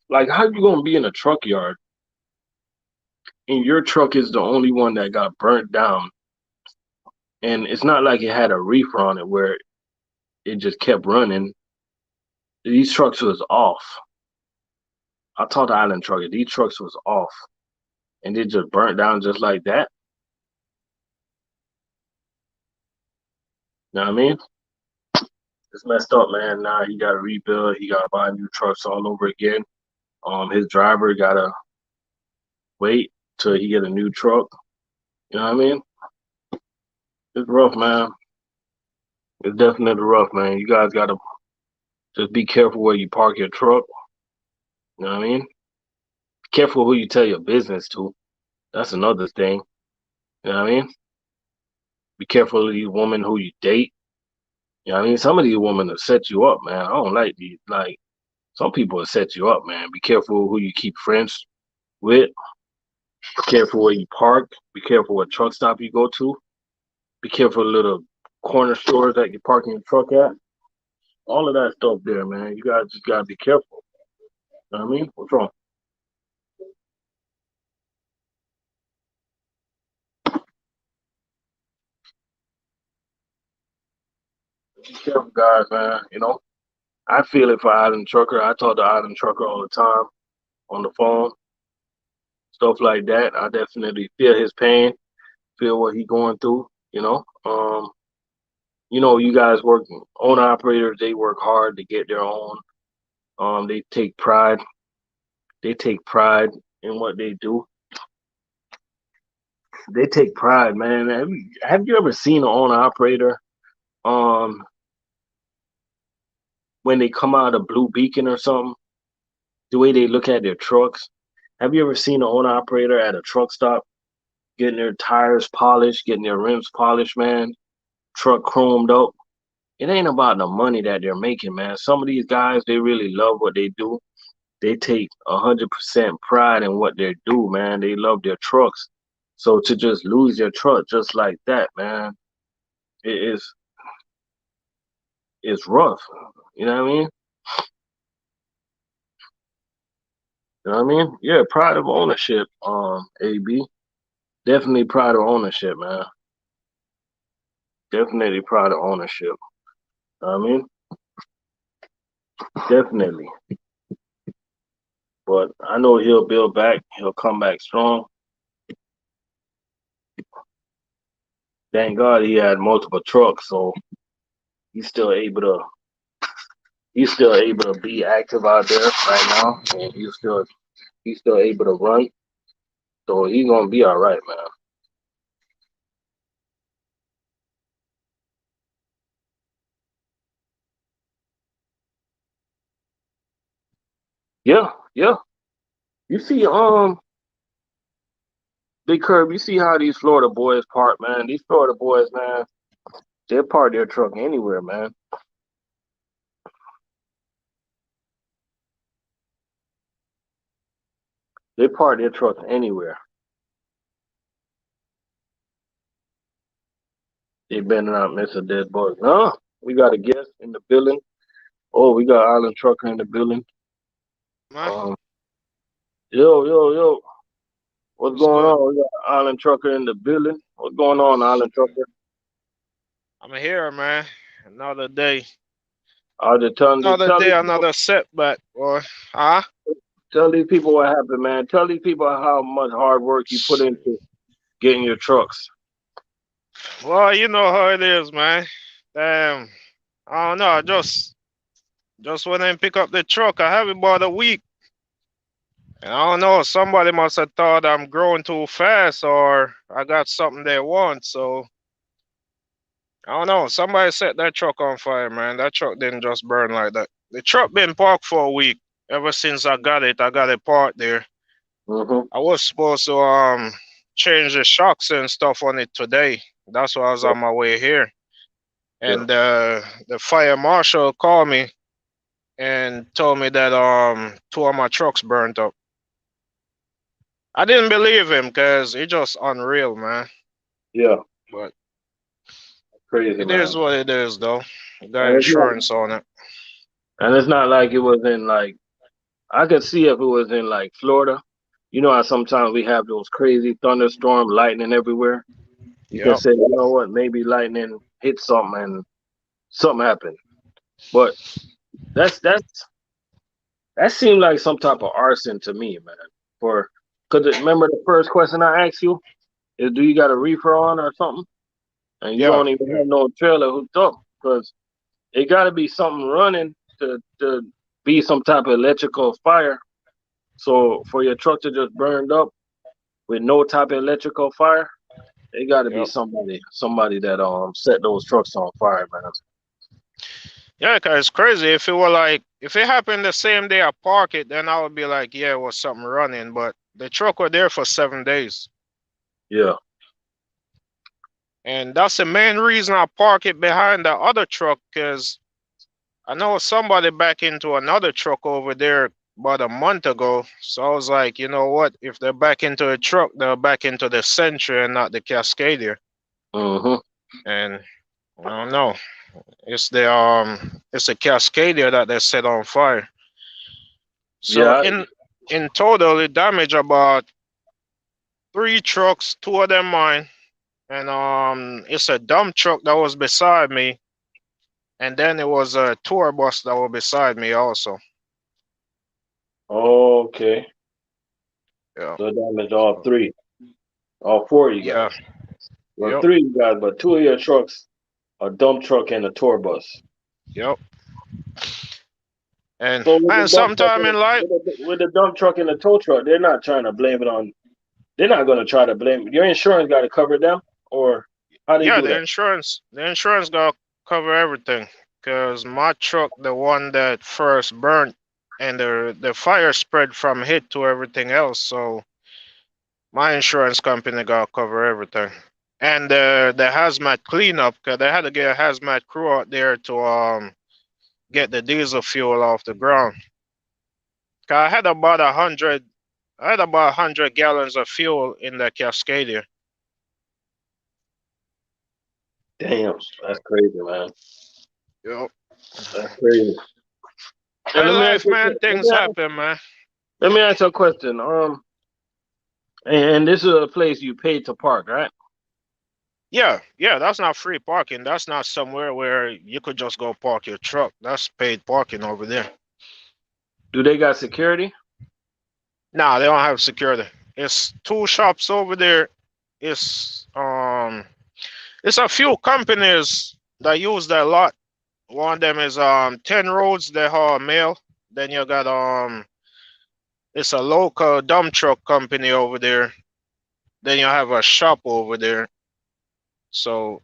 Like, how you gonna be in a truck yard and your truck is the only one that got burnt down, and it's not like it had a reefer on it where it just kept running. These trucks was off. I talked to Island Trucker. These trucks was off, and it just burnt down just like that. You know what I mean? It's messed up, man. Now he got to rebuild. He got to buy new trucks all over again. His driver gotta wait till he get a new truck. You know what I mean? It's rough, man. It's definitely rough, man. You guys gotta just be careful where you park your truck. You know what I mean? Careful who you tell your business to. That's another thing. You know what I mean? Be careful of these women who you date. You know what I mean? Some of these women will set you up, man. I don't like these. Like, some people will set you up, man. Be careful who you keep friends with. Be careful where you park. Be careful what truck stop you go to. Be careful of little corner stores that you're parking your truck at. All of that stuff there, man. You guys just gotta be careful. You know what I mean? What's wrong? Be careful, guys, man. You know, I feel it for Island Trucker. I talk to Island Trucker all the time on the phone, stuff like that. I definitely feel his pain, feel what he going through. You guys work owner operators. They work hard to get their own. They take pride. They take pride in what they do. They take pride, man. Have you ever seen an owner operator? Um, when they come out of Blue Beacon or something, the way they look at their trucks. Have you ever seen an owner operator at a truck stop getting their tires polished, getting their rims polished, man? Truck chromed up. It ain't about the money that they're making, man. Some of these guys, they really love what they do. They take 100% pride in what they do, man. They love their trucks. So to just lose your truck just like that, man, it is it's rough. You know what I mean? You know what I mean? Yeah, pride of ownership, AB. Definitely pride of ownership, man. Definitely pride of ownership. You know what I mean? Definitely. But I know he'll build back. He'll come back strong. Thank God he had multiple trucks, so he's still able to he's still able to be active out there right now, and he's still able to run. So he's gonna be all right, man. Yeah, yeah. You see, Big Curb. You see how these Florida boys park, man. These Florida boys, man, they park their truck anywhere, man. They park their truck anywhere. They better not miss a dead boy. No, we got a guest in the building. Oh, we got Island Trucker in the building. Man, Um, yo, yo, yo. What's what's going good? on? We got Island Trucker in the building. What's going on, Island Trucker? I'm here, man. Another day. I just Another day, another setback, boy. Huh? tell these people what happened, man. Tell these people how much hard work you put into getting your trucks. Well, you know how it is, man. Damn. I don't know. I just went and pick up the truck. I have it about a week. And I don't know. Somebody must have thought I'm growing too fast or I got something they want. So I don't know. Somebody set that truck on fire, man. That truck didn't just burn like that. The truck been parked for a week. Ever since I got it parked there. Mm-hmm. I was supposed to change the shocks and stuff on it today. That's why I was Yeah, on my way here. yeah, And the fire marshal called me and told me that two of my trucks burnt up. I didn't believe him because it's just unreal, man. yeah. But Crazy, it man. is what it is, though. You got And it's not, insurance on it. and it's not like it was in like I could see if it was in like Florida. You know how sometimes we have those crazy thunderstorm, lightning everywhere. You can Yep. say, you know what, maybe lightning hit something and something happened. But that's that seemed like some type of arson to me, man. For because remember the first question I asked you is, do you got a reefer on or something? And you Yeah. don't even have no trailer hooked up because it got to be something running to be some type of electrical fire. So for your truck to just burned up with no type of electrical fire, it got to be Yep. somebody that set those trucks on fire, man. Yeah, cause it's crazy. If it were like, if it happened the same day I park it, then I would be like, yeah, it was something running. But the truck was there for 7 days. Yeah. And that's the main reason I park it behind the other truck, because I know somebody back into another truck over there about a month ago. So I was like, you know what? If they're back into a truck, they're back into the Sentra and not the Cascadia. Mm-hmm. And I don't know. It's the Cascadia that they set on fire. So Yeah. in total, it damaged about three trucks, two of them mine, and it's a dump truck that was beside me, and then it was a tour bus that was beside me also. Okay. Yeah, So that damaged all three, all four of you yeah, guys. Well, yep, three of you guys, but two of your trucks, a dump truck and a tour bus. yep. And So with the man, dump truck sometime and in life, with the dump truck and the tow truck, they're not trying to blame it on. They're not going to try to blame your insurance. Got to cover them, or how they yeah, do that? the insurance got cover everything. Cause my truck, the one that first burnt, and the fire spread from it to everything else. So my insurance company got cover everything. And the hazmat cleanup, cause they had to get a hazmat crew out there to get the diesel fuel off the ground. 'Cause I had about 100 gallons of fuel in the Cascadia. Damn, that's crazy, man. Yep. That's crazy. And In life, man, things happen, man. let me ask you a question. And this is a place you paid to park, right? Yeah, yeah, that's not free parking. That's not somewhere where you could just go park your truck. That's paid parking over there. Do they got security? Nah, they don't have security. It's two shops over there. It's um it's a few companies that use that lot. One of them is 10 roads, they haul mail. Then you got it's a local dump truck company over there. Then you have a shop over there. So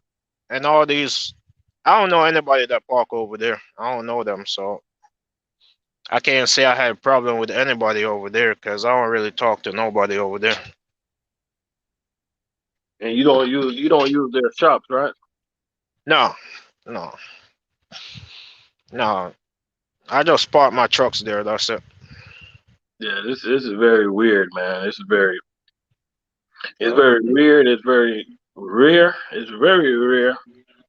and all these, I don't know anybody that park over there. I don't know them, so I can't say I had a problem with anybody over there because I don't really talk to nobody over there. And you don't use their shops, right? No, no, no. I just park my trucks there. That's it. Yeah, this is very weird, man. It's Yeah, very weird. It's very rare. It's very rare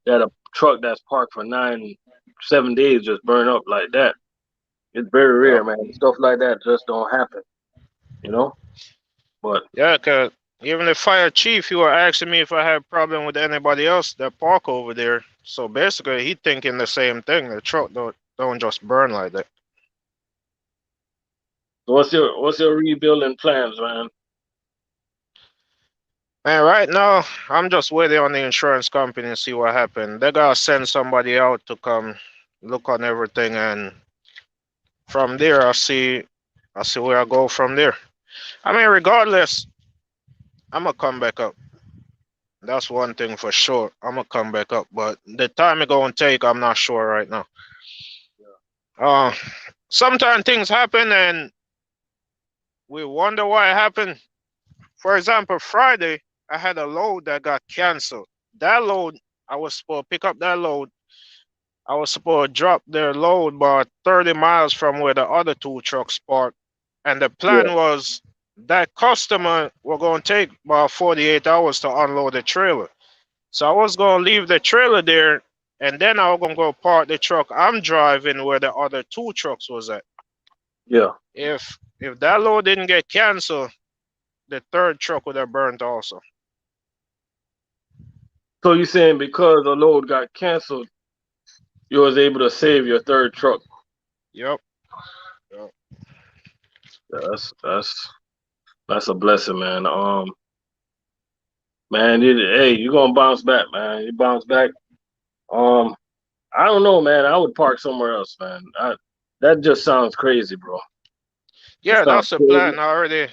that a truck that's parked for 7 days just burn up like that. It's very yeah, rare, man. Stuff like that just don't happen, you know. But yeah. Cause even the fire chief, he was asking me if I had a problem with anybody else that park over there. So basically, he thinking the same thing. The truck don't just burn like that. what's your rebuilding plans, man? Man, right now, I'm just waiting on the insurance company to see what happened. They gotta send somebody out to come look on everything, and from there, I see where I go from there. I mean, regardless, I'm gonna come back up. That's one thing for sure. I'm gonna come back up, but the time it gonna take, I'm not sure right now. Uh, Sometimes things happen, and we wonder why it happened. For example, Friday, I had a load that got canceled. That load, I was supposed to pick up that load. I was supposed to drop their load about 30 miles from where the other two trucks parked. And the Yeah, plan was that customer were going to take about 48 hours to unload the trailer. So I was going to leave the trailer there, and then I was going to go park the truck I'm driving where the other two trucks was at. yeah. If that load didn't get canceled, the third truck would have burned also. So you saying because the load got canceled, you was able to save your third truck? Yep. Yep. Yeah, that's a blessing, man. Man, hey, you gonna bounce back, man. You bounce back. Um, I don't know, man. I would park somewhere else, man. That just sounds crazy, bro. It Yeah, sounds that's the crazy. plan. I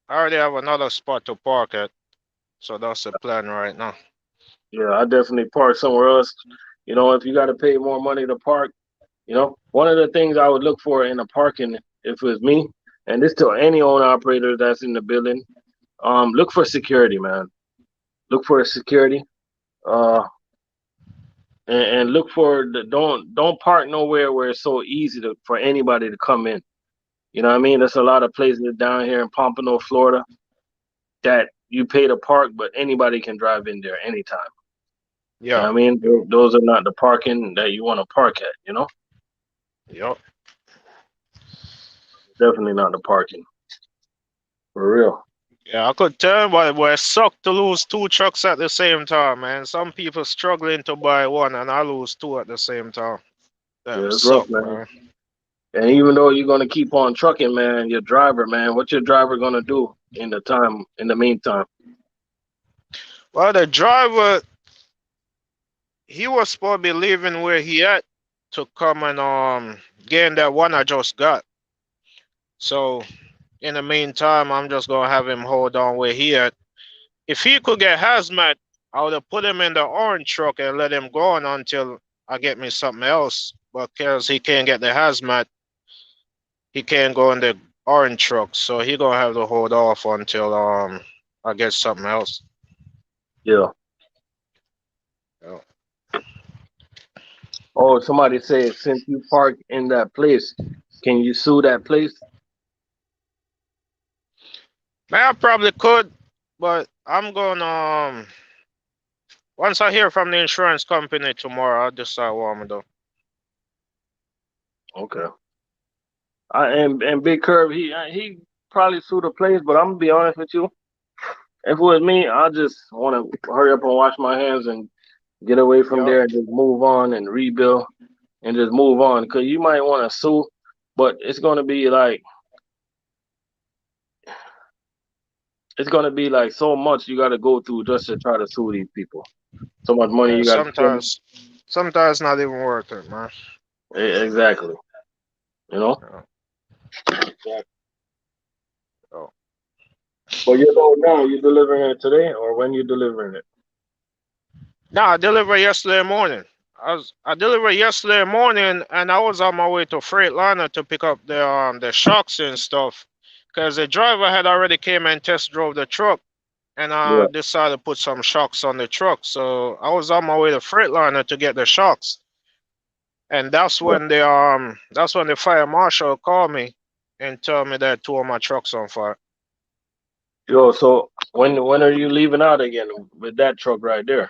already have another spot to park at. So that's the plan right now. Yeah, I definitely park somewhere else. If you got to pay more money to park, one of the things I would look for in a parking, if it was me, and this to any owner operator that's in the building, look for security, man. Look for the security. Uh, and look for the don't park nowhere where it's so easy for anybody to come in. You know what I mean? There's a lot of places down here in Pompano, Florida, that you pay to park, but anybody can drive in there anytime. You know Yeah. what I mean? Those are not the parking that you want to park at. You know, Yep. definitely not the parking for real. Yeah, I could tell, but it sucked to lose two trucks at the same time, man. Some people struggling to buy one, and I lose two at the same time. That Yeah, it's rough, suck, man. man. And even though you're gonna keep on trucking, man, your driver, man, what's your driver gonna do in the meantime? Well, the driver, he was supposed to be leaving where he at to come and gain that one I just got. So in the meantime, I'm just gonna have him hold on where he at. If he could get hazmat, I would have put him in the orange truck and let him go on until I get me something else. But because he can't get the hazmat, he can't go in the orange truck, so he gonna have to hold off until I get something else. Yeah. Yeah. Oh, somebody said since you park in that place, can you sue that place? Man, I probably could, but I'm gonna once I hear from the insurance company tomorrow, I'll decide what I'm gonna do. Okay. And Big Curve, he probably sue the place, but I'm gonna be honest with you. If it was me, I just want to hurry up and wash my hands and get away from Yep. there and just move on and rebuild and just move on. Cause you might want to sue, but it's gonna be like so much you got to go through just to try to sue these people. So much money Yeah, you got to spend. sometimes not even worth it, man. Exactly. You know. Yeah. Yeah. So, But you know now you delivering it today or when you delivering it? now I delivered yesterday morning. I delivered yesterday morning, and I was on my way to Freightliner to pick up the shocks and stuff, because the driver had already came and test drove the truck, and I Yeah. decided to put some shocks on the truck. So I was on my way to Freightliner to get the shocks, and Yeah. that's when the fire marshal called me and told me that two of my trucks on fire. Yo, so when are you leaving out again with that truck right there?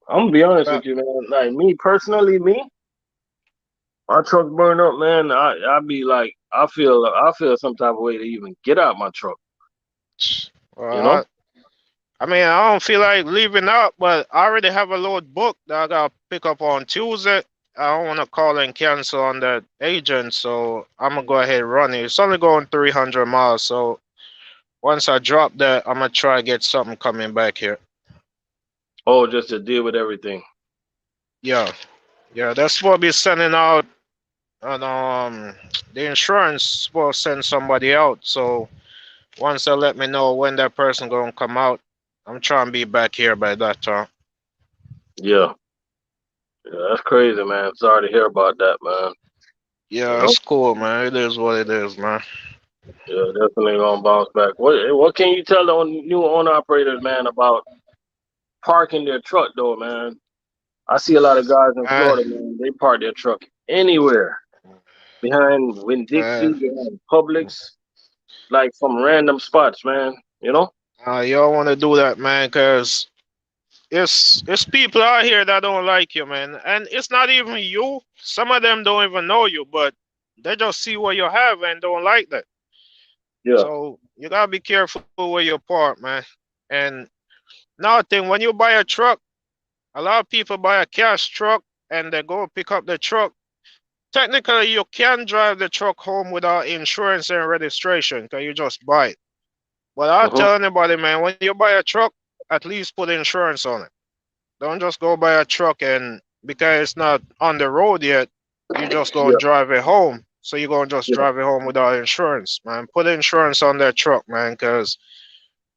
I'm gonna be honest But with you, man. Like me personally, my truck burned up, man. I be like, I feel some type of way to even get out my truck. You well, know? I mean, I don't feel like leaving out, but I already have a load booked that I got to pick up on Tuesday. I don't want to call and cancel on that agent, so I'm gonna go ahead and run it. It's only going 300 miles, so once I drop that, I'm gonna try to get something coming back here. Oh, just to deal with everything. Yeah, yeah, that's what be sending out, and the insurance will send somebody out. So once they let me know when that person gonna come out, I'm trying to be back here by that time. Yeah. Yeah, that's crazy, man. Sorry to hear about that, man. You Yeah, know? it's cool, man. It is what it is, man. Yeah, definitely gonna bounce back. What can you tell the new owner operators, man, about parking their truck though, man? I see a lot of guys in Man, Florida, man. They park their truck anywhere behind Winn Dixie, man, behind Publix, like some random spots, man. You know? you don't want to do that, man, because it's people out here that don't like you, man, and it's not even you. Some of them don't even know you, but they just see what you have and don't like that. Yeah. So you gotta be careful where you park, man. And another thing, when you buy a truck, a lot of people buy a cash truck and they go pick up the truck. Technically, you can drive the truck home without insurance and registration because you just buy it. But I Mhm. tell anybody, man, when you buy a truck, at least put insurance on it. Don't just go buy a truck and because it's not on the road yet, you just gonna Yeah. drive it home. So you're gonna just Yeah. drive it home without insurance, man. Put insurance on that truck, man, because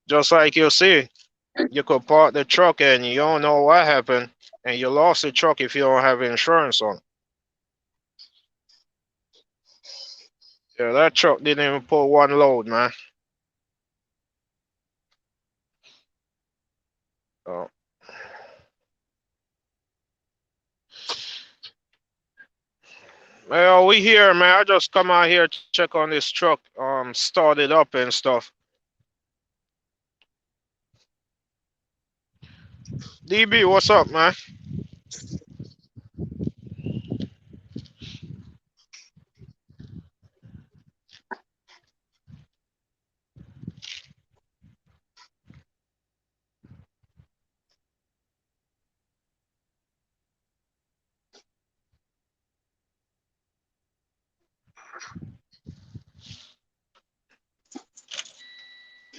just like you see, you could park the truck and you don't know what happened, and you lost the truck if you don't have insurance on it. Yeah, that truck didn't even pull one load, man. Oh. Well, we here, man. I just come out here to check on this truck, start it up and stuff. DB, what's up, man?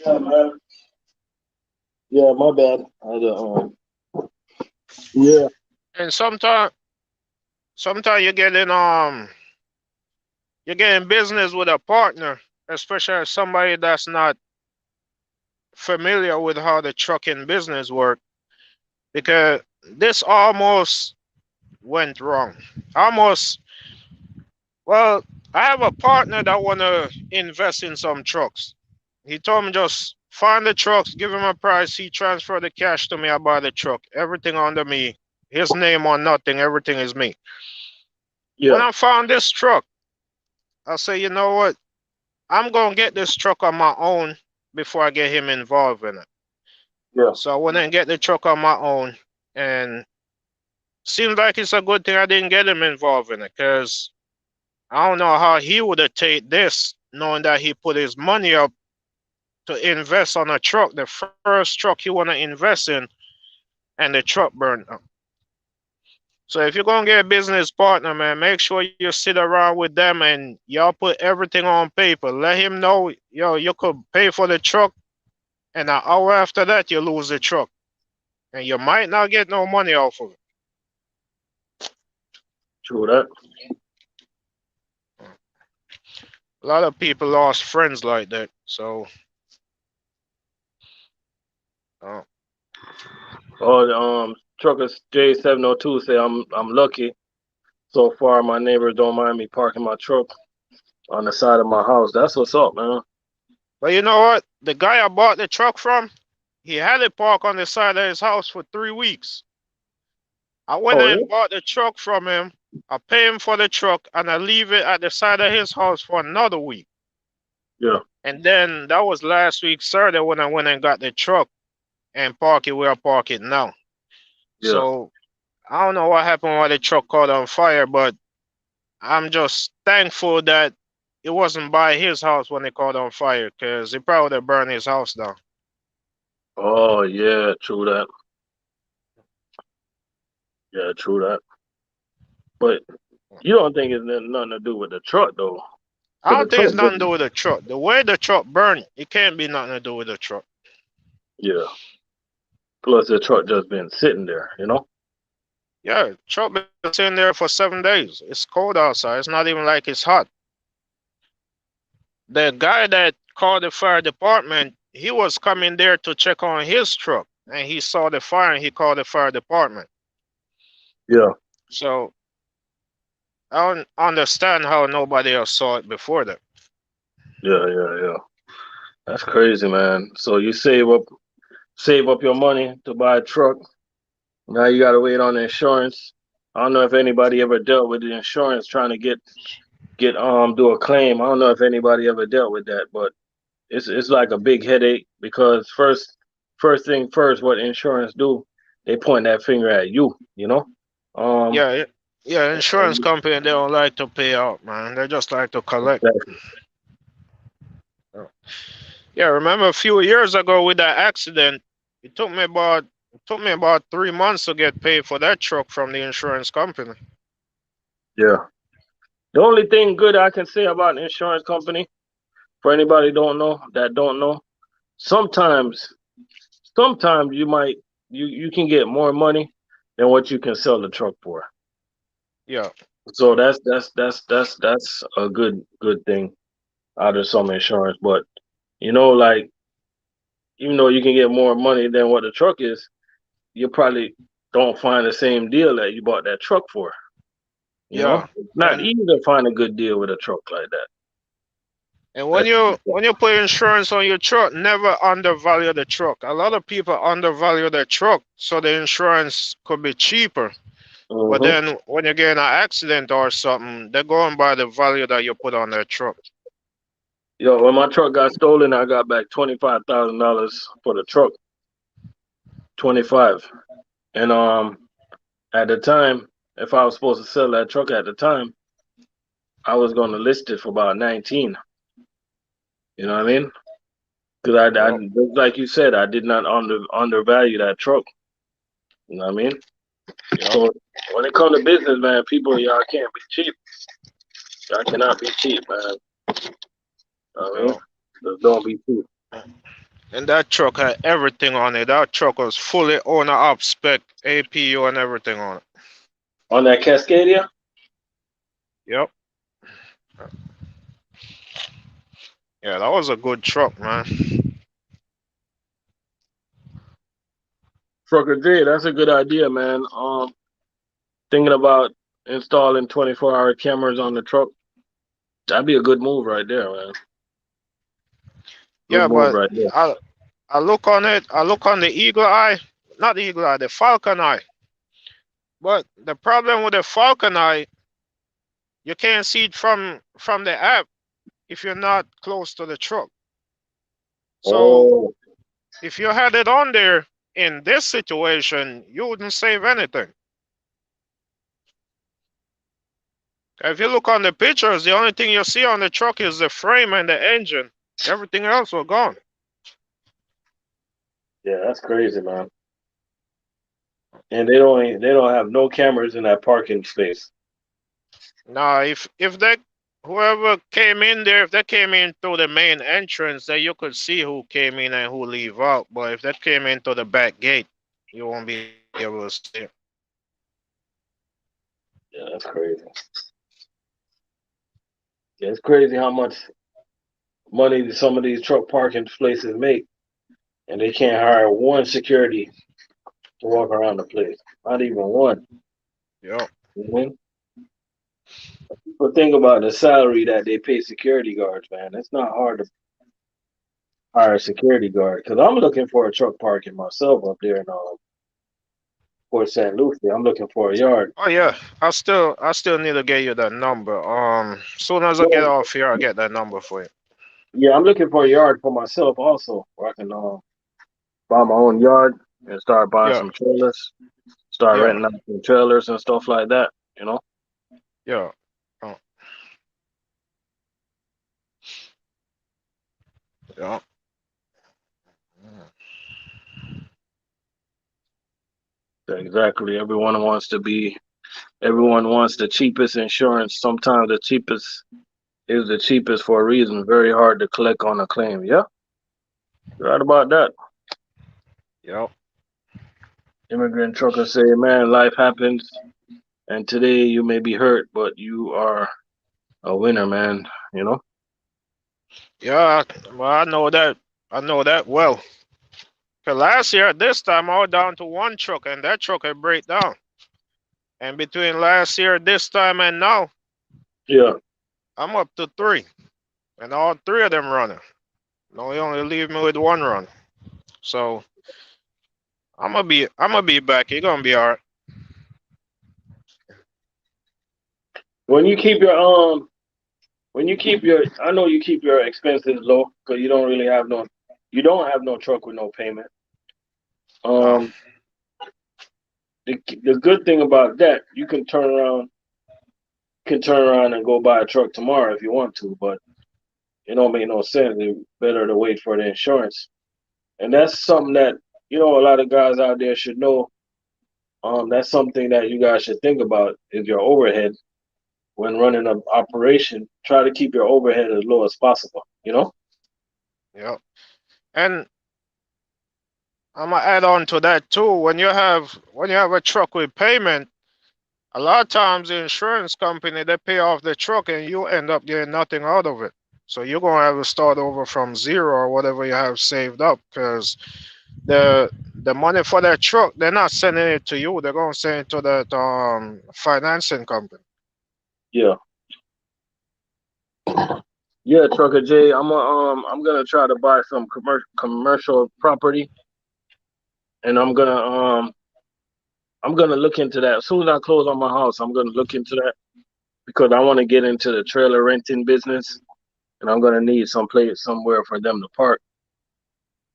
Yeah, man. Yeah, my bad. Yeah. And sometimes you're getting business with a partner, especially somebody that's not familiar with how the trucking business work, because this almost went wrong. Almost, well, I have a partner that wanna invest in some trucks. He told me just find the trucks, give him a price, he transfer the cash to me, I buy the truck. Everything under me. His name on nothing, everything is me. When Yeah. I found this truck, I say, you know what? I'm gonna get this truck on my own before I get him involved in it. Yeah. So I went and get the truck on my own, and seems like it's a good thing I didn't get him involved in it, because I don't know how he would have taken this, knowing that he put his money up to invest on a truck, the first truck he wanna invest in, and the truck burned up. So if you're gonna get a business partner, man, make sure you sit around with them and y'all put everything on paper. Let him know, yo, you could pay for the truck, and an hour after that you lose the truck, and you might not get no money off of it. True that. A lot of people lost friends like that. So, uh, Oh, the trucker J702 say I'm lucky. So far, my neighbors don't mind me parking my truck on the side of my house. That's what's up, man. but you know what? The guy I bought the truck from, he had it parked on the side of his house for 3 weeks. I went Oh and yeah. bought the truck from him. I pay him for the truck, and I leave it at the side of his house for another week. Yeah. And then that was last week Saturday when I went and got the truck and park it where I park it now. Yeah. So I don't know what happened why the truck caught on fire, but I'm just thankful that it wasn't by his house when it caught on fire, because it probably would have burned his house down. Oh yeah. True that. Yeah. True that. But you don't think it's nothing to do with the truck though? I Cause the don't think truck it's nothing to just do with the truck. The way the truck burned, it can't be nothing to do with the truck. yeah. Plus the truck just been sitting there, you know. Yeah, truck been sitting there for 7 days. It's cold outside. It's not even like it's hot. The guy that called the fire department, he was coming there to check on his truck, and he saw the fire and he called the fire department. Yeah. So I don't understand how nobody else saw it before that. Yeah. Yeah. Yeah. That's crazy, man. So you save up your money to buy a truck. Now you gotta wait on the insurance. I don't know if anybody ever dealt with the insurance trying to get do a claim. I don't know if anybody ever dealt with that, but it's like a big headache because first thing first, what insurance do? They point that finger at you, you know. Um, Yeah, yeah. Insurance company, they don't like to pay out, man. They just like to collect. exactly. Yeah, remember a few years ago with that accident, it took me about 3 months to get paid for that truck from the insurance company. Yeah. The only thing good I can say about an insurance company for anybody don't know, sometimes sometimes you can get more money than what you can sell the truck for. Yeah, So that's a good thing out of some insurance. But like even though you can get more money than what the truck is, you probably don't find the same deal that you bought that truck for. yeah, It's not and easy to find a good deal with a truck like that. And That's when you put insurance on your truck, never undervalue the truck. A lot of people undervalue their truck, so the insurance could be cheaper. But mm-hmm. then when you get in an accident or something, they're going by the value that you put on their truck. Yo, when my truck got stolen, I got back $25,000 for the truck. 25. And at the time, if I was supposed to sell that truck at the time, I was going to list it for about 19. You know what I mean? Because Yep, just like you said, I did not undervalue that truck. You know what I mean? yep, So when it comes to business, man, people, y'all can't be cheap. Y'all cannot be cheap, man. I mean, yep. just don't be cheap. And that truck had everything on it. That truck was fully owner up spec, APU, and everything on it. On that Cascadia, Yep. Yeah, that was a good truck, man. Trucker J, that's a good idea, man. Thinking about installing 24-hour cameras on the truck. That'd be a good move right there, man. Good Yeah, move but right there. I I look on it. I look on the Eagle Eye, not the Eagle Eye, the Falcon Eye. But the problem with the Falcon Eye, you can't see it from the app if you're not close to the truck. So Oh, if you had it on there in this situation, you wouldn't save anything. If you look on the pictures, the only thing you see on the truck is the frame and the engine. Everything else was gone. yeah, that's crazy, man. And they don't have no cameras in that parking space. Now, if that whoever came in there, if they came in through the main entrance, then you could see who came in and who leave out. But if that came in through the back gate, you won't be able to see it. Yeah, that's crazy. Yeah, it's crazy how much money some of these truck parking places make, and they can't hire one security to walk around the place. Not even one. Yep. Mhm. But think about the salary that they pay security guards, man. It's not hard to hire a security guard because I'm looking for a truck parking myself up there in Port St. Lucie. I'm looking for a yard. Oh yeah, I still need to get you that number. Soon as I get Well, off here, I'll get that number for you. yeah, I'm looking for a yard for myself also, where I can buy my own yard and start buying Yeah, some trailers, start yeah, renting out some trailers and stuff like that. You know. yeah. Oh, yeah. Exactly. Everyone wants the cheapest insurance. Sometimes the cheapest is the cheapest for a reason. Very hard to collect on a claim. Yeah, right about that. Yep. Immigrant trucker say, man, life happens, and today you may be hurt, but you are a winner, man. You know? Yeah, well, I know that. I know that well. 'Cause last year at this time, I was down to one truck, and that truck had break down. And between last year, this time, and now, Yeah. I'm up to three, and all three of them running. No, he only leave me with one run. So I'm gonna be back. You're gonna be all right. When you keep your I know you keep your expenses low because you don't have no truck with no payment. No, Um, the good thing about that, you can turn around and go buy a truck tomorrow if you want to, but it don't make no sense. It's better to wait for the insurance. And that's something that, a lot of guys out there should know. That's something that you guys should think about is your overhead when running an operation. Try to keep your overhead as low as possible, you know? yeah. And I'm gonna add on to that too. When you have a truck with payment, a lot of times the insurance company they pay off the truck, and you end up getting nothing out of it. So you're gonna have to start over from zero or whatever you have saved up, because the money for that truck, they're not sending it to you. They're gonna send it to that financing company. Yeah. Yeah, Trucker J. I'm gonna try to buy some commercial property, and I'm gonna look into that as soon as I close on my house. I'm gonna look into that because I want to get into the trailer renting business, and I'm gonna need some place somewhere for them to park,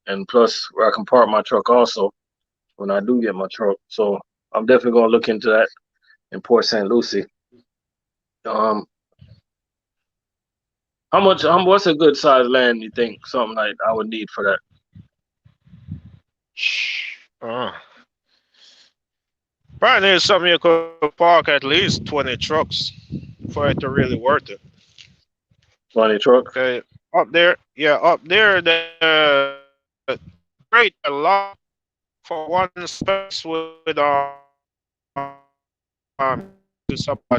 and plus where I can park my truck also when I do get my truck. So I'm definitely gonna look into that in Port St. Lucie. Um, how much? What's a good size land you think something like I would need for that? Uh, Probably need something you could park at least 20 trucks for it to really worth it. 20 trucks. Okay, up there, yeah, up there, the rate a lot for one space with is about that even 50 a month.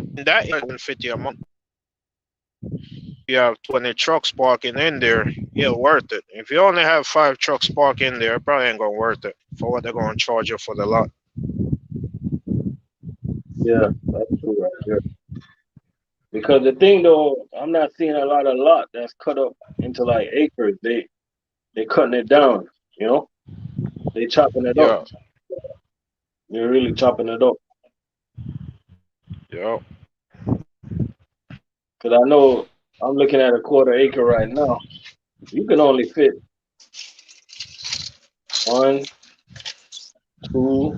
You have 20 trucks parking in there, yeah, worth it. If you only have 5 trucks parking in there, probably ain't gonna worth it for what they're gonna charge you for the lot. Yeah, that's true right there. Because the thing though, I'm not seeing a lot of lot that's cut up into like acres. They cutting it down, you know? They chopping it up. Yeah, They're really chopping it up. yeah, Because I know I'm looking at a quarter acre right now. You can only fit one, two,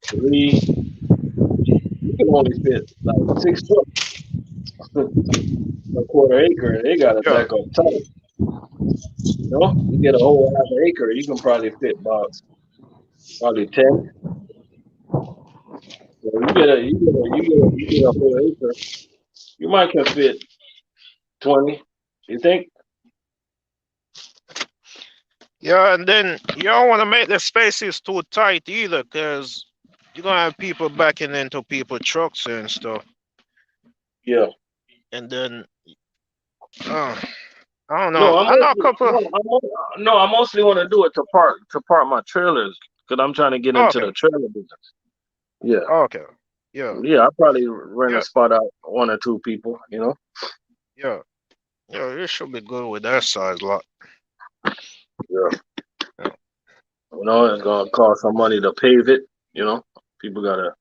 three. You can only fit like six trucks a quarter acre. They got to yeah, back up tight. You know, you get a whole half an acre, you can probably fit about probably 10. So you get a whole acre. You might can fit 20. You think? yeah. And then you don't want to make the spaces too tight either, because you're gonna have people backing into people trucks and stuff. Yeah. And then, uh, I don't know. No, I know a couple. no, I mostly want to do it to park my trailers because I'm trying to get into Okay, the trailer business. Yeah, okay, yeah, yeah. I probably rent a yeah, spot out one or two people. You know. yeah, yeah. You should be good with that size lot. Yeah. Yeah, You know, it's gonna cost some money to pave it. You know, people gotta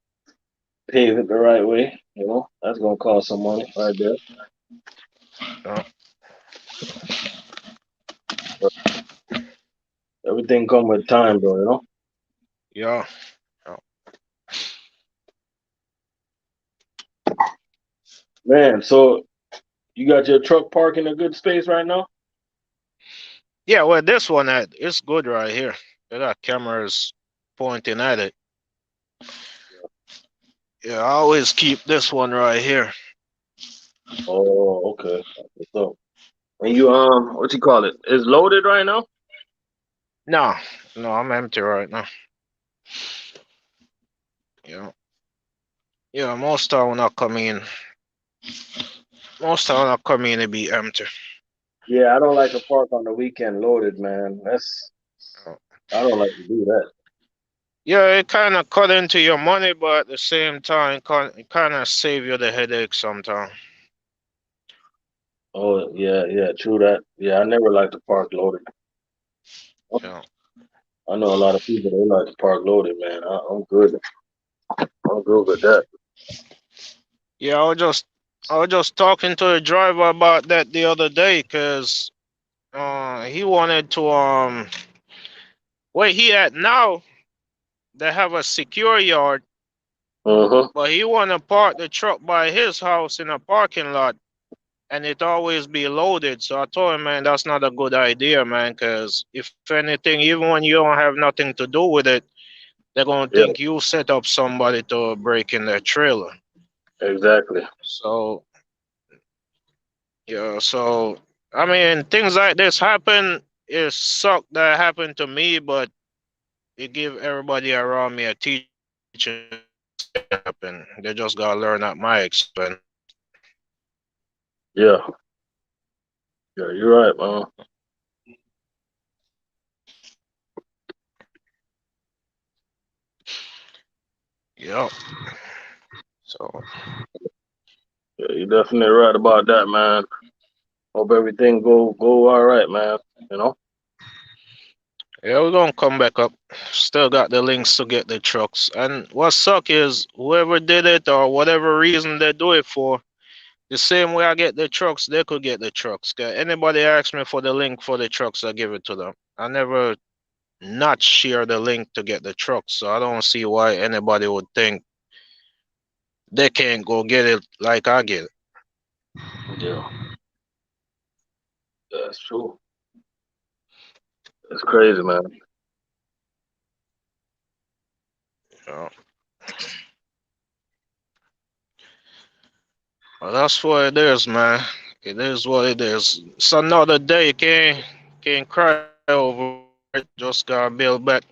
pave it the right way. You know, that's gonna cost some money right there. yeah, But everything come with time, though. You know, yeah. Yeah. man. So you got your truck parked in a good space right now. Yeah, well, this one at it's good right here. They got cameras pointing at it. Yeah, I always keep this one right here. Oh, okay. So, and you what you call it? Is loaded right now? No, no, I'm empty right now. Yeah, yeah. Most time when I come in, it be empty. Yeah, I don't like to park on the weekend loaded, man. Yeah, I don't like to do that. yeah, it kind of cut into your money, but at the same time, it kind of save you the headache sometimes. Oh yeah, yeah, true that. Yeah, I never like to park loaded. Yeah, I know a lot of people they like to park loaded, man. I'm good. I'm good with that. yeah. I was just talking to the driver about that the other day, cause he wanted to where he at now. They have a secure yard, Uh-huh. but he want to park the truck by his house in a parking lot, and it always be loaded. So I told him, man, that's not a good idea, man, because if anything, even when you don't have nothing to do with it, they're gonna Yeah, think you set up somebody to break in their trailer. exactly. So yeah, so I mean, things like this happen. It suck that happened to me, but it give everybody around me a teaching happen. They just gotta learn at my expense. Yeah, yeah, you're right, man. Yep. So Yeah, you're definitely right about that, man. Hope everything go all right, man. You know. Yeah, we're gonna come back up. Still got the links to get the trucks. And what suck is whoever did it or whatever reason they do it for, the same way I get the trucks, they could get the trucks. 'Cause anybody asks me for the link for the trucks, I give it to them. I never not share the link to get the trucks, so I don't see why anybody would think they can't go get it like I get it. Yeah, that's true. It's crazy, man. You know? Well, that's what it is, man. It is what it is. It's another day. Can't cry over it. Just gotta build back.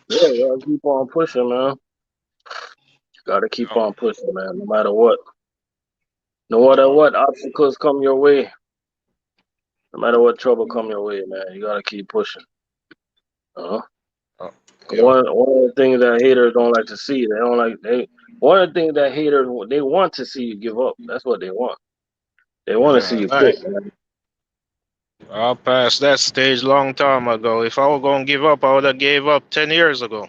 Yeah, gotta keep on pushing, man. Gotta keep on pushing, man. No matter what. No matter Uh, what obstacles come your way. No matter what trouble come your way, man. You gotta keep pushing. Uh-huh. uh, yeah, One of the things that haters don't like to see, they don't like they. One of the things that haters they want to see you give up. That's what they want. They want to see yeah. you Hey, quit, man. I passed that stage long time ago. If I were gonna give up, I would have gave up 10 years ago.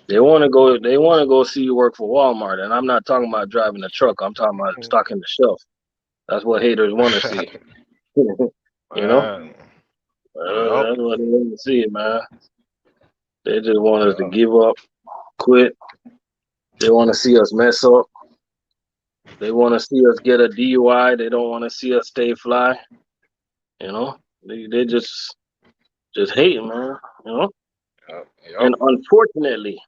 They want to go. They want to go see you work for Walmart, and I'm not talking about driving a truck. I'm talking about stocking the shelf. That's what haters want to see. You know, Man, yep, that's what they want to see, man. They just want us to yep, give up, quit. They want to see us mess up. They want to see us get a DUI. They don't want to see us stay fly. You know, they just hate, man. You know, yep, yep, and unfortunately,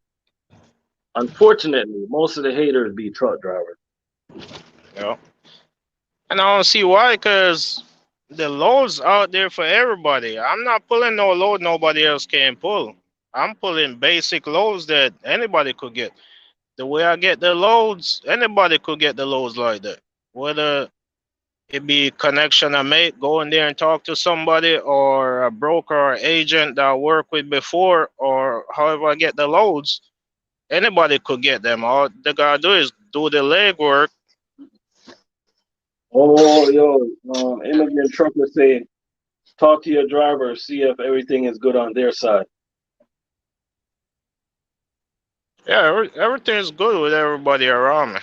most of the haters be truck drivers. yep. And I don't see why, cause the loads out there for everybody. I'm not pulling no load nobody else can pull. I'm pulling basic loads that anybody could get. The way I get the loads, anybody could get the loads like that. Whether it be connection I make, go in there and talk to somebody, or a broker or agent that I worked with before, or however I get the loads, anybody could get them. All they gotta do is do the legwork. Oh, yo, immigrant truckers say, talk to your driver, see if everything is good on their side. Yeah, everything is good with everybody around me.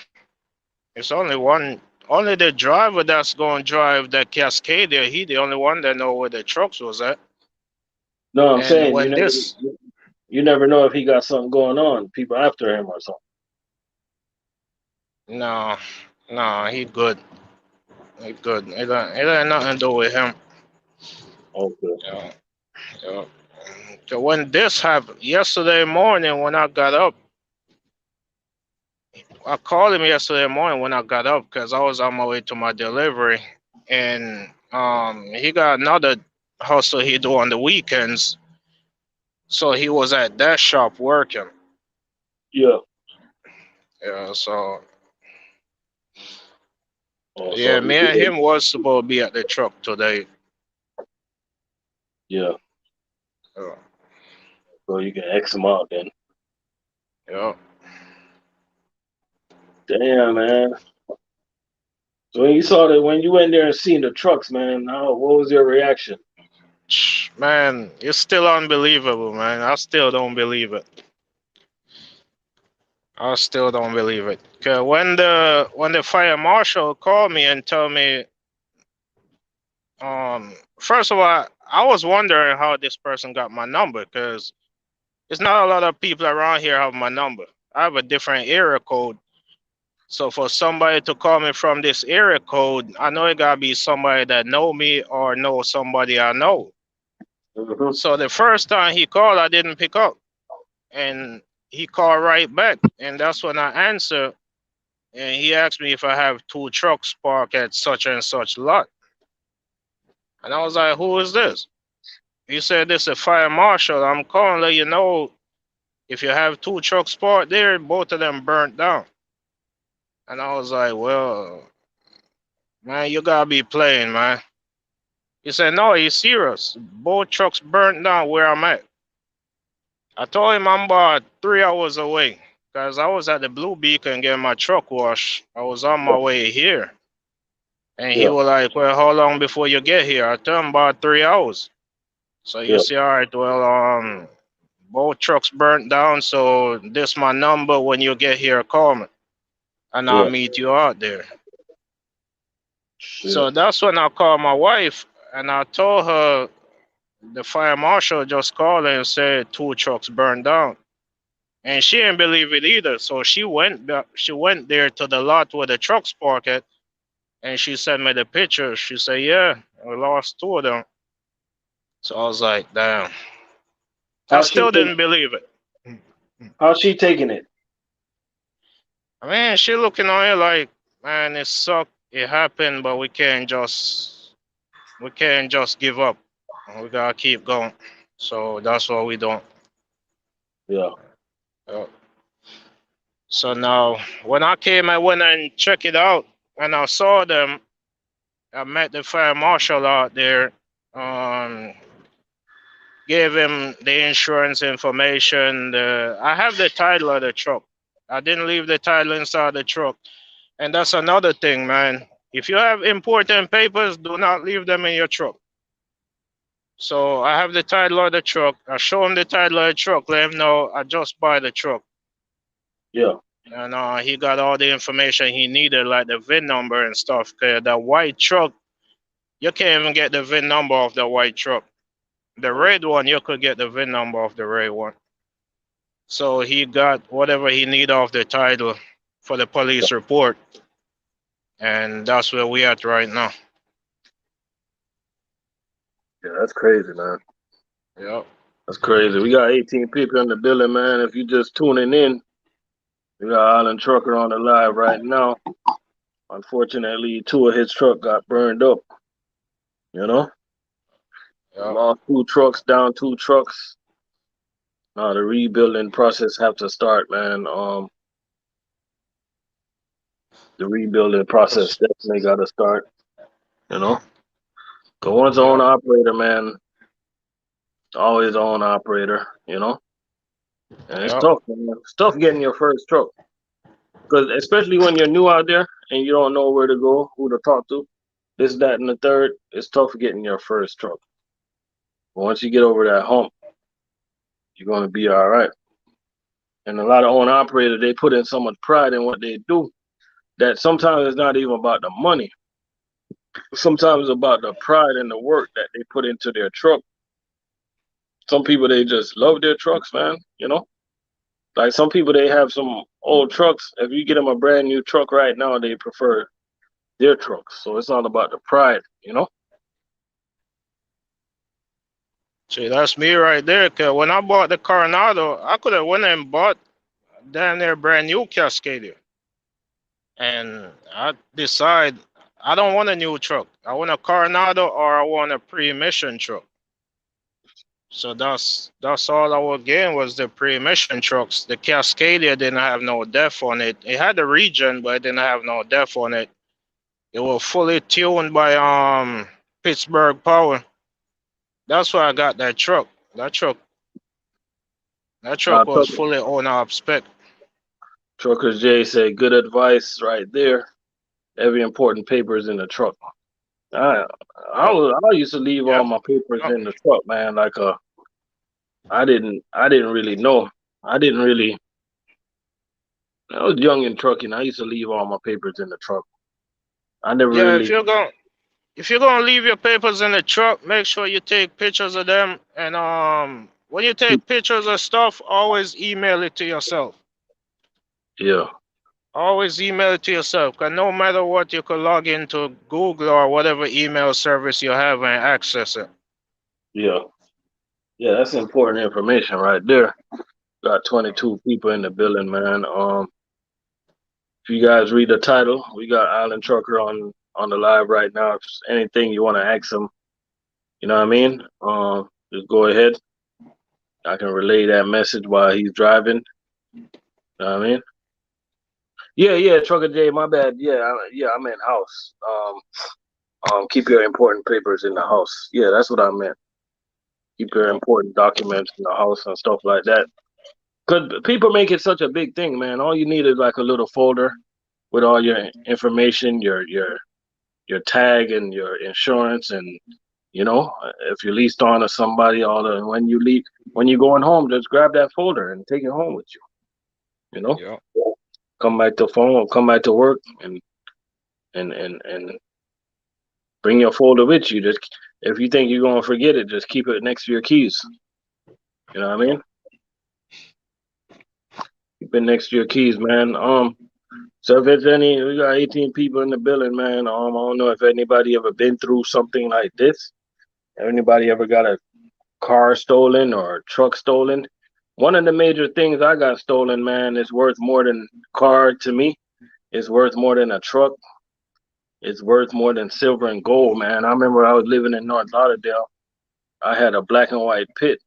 It's only the driver that's going to drive that Cascadia. He the only one that know where the trucks was at. No, I'm And saying when this, you never know if he got something going on, people after him or something. no, no, he good. He good. It ain't nothing to do with him. Okay. Yeah, yeah. So when this happened yesterday morning, when I got up, I called him yesterday morning when I got up because I was on my way to my delivery, and he got another hustle he do on the weekends. So he was at that shop working. Yeah. Yeah, so Oh, yeah, so he me and did. him was supposed to be at the truck today. Yeah. Yeah, So you can X him out then. yeah. Damn, man. So when you saw that, when you went there and seen the trucks, man, what was your reaction? Man, it's still unbelievable, man. I still don't believe it. I still don't believe it. 'Cause when the fire marshal called me and told me, first of all, I was wondering how this person got my number, because there's not a lot of people around here have my number. I have a different area code. So for somebody to call me from this area code, I know it gotta be somebody that know me or know somebody I know. Hmm. So the first time he called, I didn't pick up, and he called right back, and that's when I answered. And he asked me if I have two trucks parked at such and such lot, and I was like, "Who is this?" He said, "This is a fire marshal. I'm calling to let you know if you have two trucks parked there, both of them burnt down." And I was like, "Well, man, you gotta be playing, man." He said, "No, he's serious. Both trucks burnt down where I'm at." I told him I'm about 3 hours away because I was at the Blue Beacon getting my truck washed. I was on my way here. And he Yeah. was like, well, how long before you get here? I told him about 3 hours. So you Yeah. see, all right, well, both trucks burnt down, so this my number. When you get here, call me, and I'll Yeah. meet you out there. Shit. So that's when I called my wife, and I told her the fire marshal just called and said two trucks burned down, and she didn't believe it either. So she went there to the lot where the trucks parked at, and she sent me the picture. She said, "Yeah, we lost two of them." So I was like, "Damn." I How's she still take, didn't believe it. how's she taking it? I mean, she looking on it like, man, it sucked. It happened, but we can't just give up. We gotta keep going. So that's what we do. Yeah. Uh, So now, when I came, I went and checked it out, and I saw them. I met the fire marshal out there. Um, Gave him the insurance information. I have the title of the truck. I didn't leave the title inside the truck. And that's another thing, man. If you have important papers, do not leave them in your truck. So I have the title of the truck. I show him the title of the truck. Let him know I just buy the truck. Yeah. And he got all the information he needed, like the VIN number and stuff. Cause the white truck, you can't even get the VIN number of the white truck. The red one, you could get the VIN number of the red one. So he got whatever he needed off the title for the police report. And that's where we at right now. Yeah, that's crazy, man. Yep. That's crazy. We got 18 people in the building, man. If you just tuning in, we got Island Trucker on the live right now. Unfortunately, two of his truck got burned up. You know, Yep. lost two trucks, down two trucks. Now the rebuilding process have to start, man. The rebuilding process definitely got to start. You know, the one's own Yep. operator, man. Always own operator. You know, and it's Yep. tough, man. It's tough getting your first truck, because especially when you're new out there and you don't know where to go, who to talk to, this, that, and the third. It's tough getting your first truck. But once you get over that hump, you're gonna be all right. And a lot of own operators, they put in so much pride in what they do that sometimes it's not even about the money. Sometimes it's about the pride and the work that they put into their truck. Some people, they just love their trucks, man. You know, like some people, they have some old trucks. If you get them a brand new truck right now, they prefer their trucks. So it's all about the pride, you know. See, that's me right there. Cause when I bought the Coronado, I could have went and bought damn near brand new Cascadia. And I decide I don't want a new truck. I want a Coronado or I want a pre-emission truck. So that's all I was getting was the pre-emission trucks. The Cascadia didn't have no def on it. It had the regen, but it didn't have no def on it. It was fully tuned by Pittsburgh Power. That's why I got that truck. That truck was Trucker, fully on up spec. Truckers J said, good advice right there. Every important paper is in the truck. I Yep. I used to leave all Yep. my papers Yep. in the truck, man. Like I didn't really know. I didn't really. I was young in trucking. I used to leave all my papers in the truck. I never Yeah, really. if you're gonna leave your papers in the truck, make sure you take pictures of them. And when you take pictures of stuff, always email it to yourself. Yeah, Always email it to yourself. Cause no matter what, you could log into Google or whatever email service you have and access it. yeah, yeah. That's important information right there. Got 22 people in the building, man. If you guys read the title, we got Island Trucker on the live right now. If there's anything you want to ask him, you know what I mean? Just go ahead. I can relay that message while he's driving. You know what I mean? Yeah, yeah, Trucker J, my bad. Yeah, yeah, I meant house. Keep your important papers in the house. Yeah, that's what I meant. Keep your Yep. important documents in the house and stuff like that. Cause people make it such a big thing, man. All you need is like a little folder with all your information, your your tag and your insurance, and if you're leased on to somebody, when you're going home, just grab that folder and take it home with you. You know, Yeah. come back to phone, come back to work, and bring your folder with you. Just if you think you're gonna forget it, just keep it next to your keys. You know what I Yeah. mean? Keep it next to your keys, man. So if it's we got 18 people in the building, man. I don't know if anybody ever been through something like this. Anybody ever got a car stolen or a truck stolen? One of the major things I got stolen, man, is worth more than car to me. It's worth more than a truck. It's worth more than silver and gold, man. I remember I was living in North Lauderdale. I had a black and white pit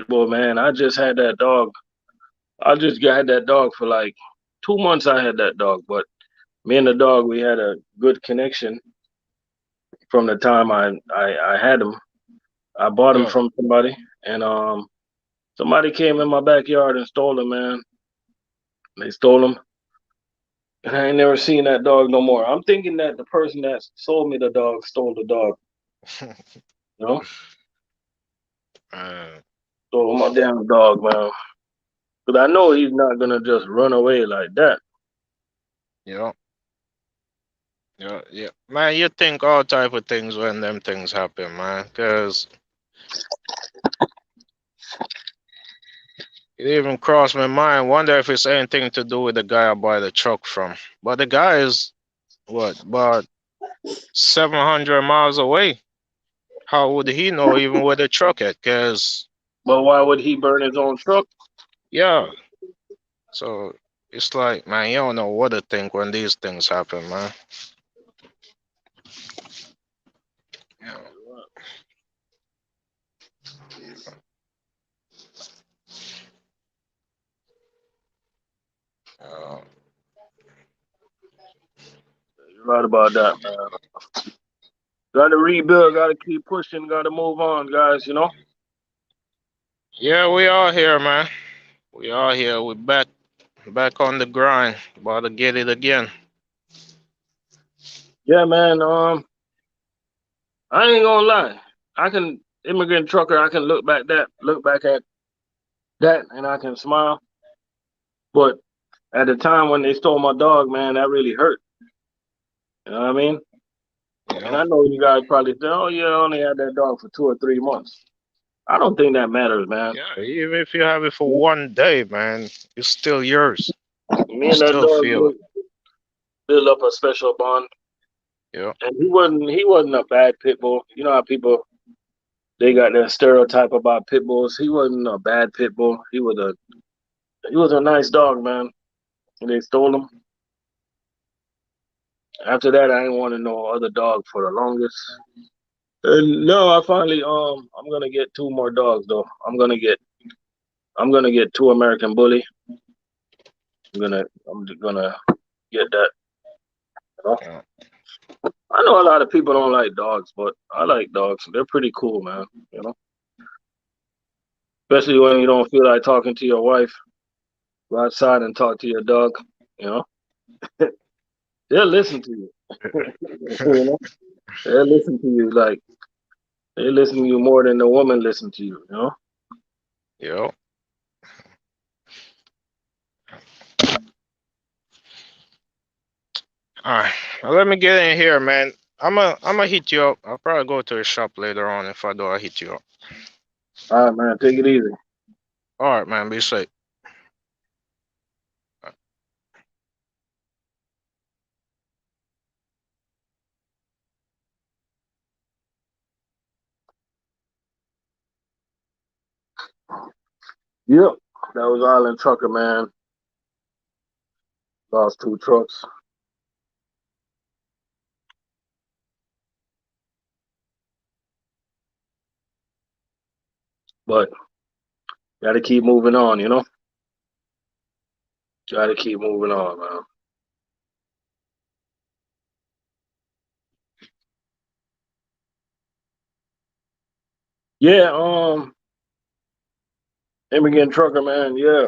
bull, man. I just had that dog. I just had that dog for like 2 months. I had that dog, but me and the dog, we had a good connection from the time I had him. I bought him Yeah. from somebody, and somebody came in my backyard and stole him, man. They stole him, and I ain't never seen that dog no more. I'm thinking that the person that sold me the dog stole the dog. You know, uh, stole my damn dog, man. But I know he's not gonna just run away like that. yeah. Yeah. Yeah. Man, you think all type of things when them things happen, man. Cause it even crossed my mind. Wonder if it's anything to do with the guy I buy the truck from. But the guy is what? About 700 miles away. How would he know even where the truck at? Cause But why would he burn his own truck? yeah. So it's like, man, you don't know what to think when these things happen, man. Yeah. Uh, You're right about that, man. Got to rebuild. Got to keep pushing. Got to move on, guys. You know. yeah, we are here, man. We are here. We're back on the grind. About to get it again. Yeah, man. I ain't gonna lie. I can immigrant trucker. I can look back at that, and I can smile. But at the time when they stole my dog, man, that really hurt. You know what I mean? And Yeah. I know you guys probably say, "Oh, yeah, I only had that dog for 2 or 3 months." I don't think that matters, man. Yeah. Even if you have it for one day, man, it's still yours. Me You and that still dog feel it. built up a special bond, Yeah. and he wasn't a bad pit bull. You know how people they got that stereotype about pit bulls. He wasn't a bad pit bull. He was a nice dog, man. And they stole him. After that, I didn't want to know other dog for the longest. And no, I finally I'm gonna get two more dogs though. I'm gonna get two American Bully. I'm gonna get that. You know? Yeah. I know a lot of people don't like dogs, but I like dogs. They're pretty cool, man. You know, especially when you don't feel like talking to your wife. Go outside and talk to your dog. You know, they'll listen to you. You know, they'll listen to you like they listen to you more than the woman listen to you. You know. Yeah. All right. Well, let me get in here, man. I'm gonna hit you up. I'll probably go to the shop later on. If I do, I'll hit you up. All right, man. Take it easy. All right, man. Be safe. Yep, that was Island Trucker, man. Lost two trucks. But got to keep moving on, you know? Got to keep moving on, man. Yeah, immigrant trucker, man. Yeah,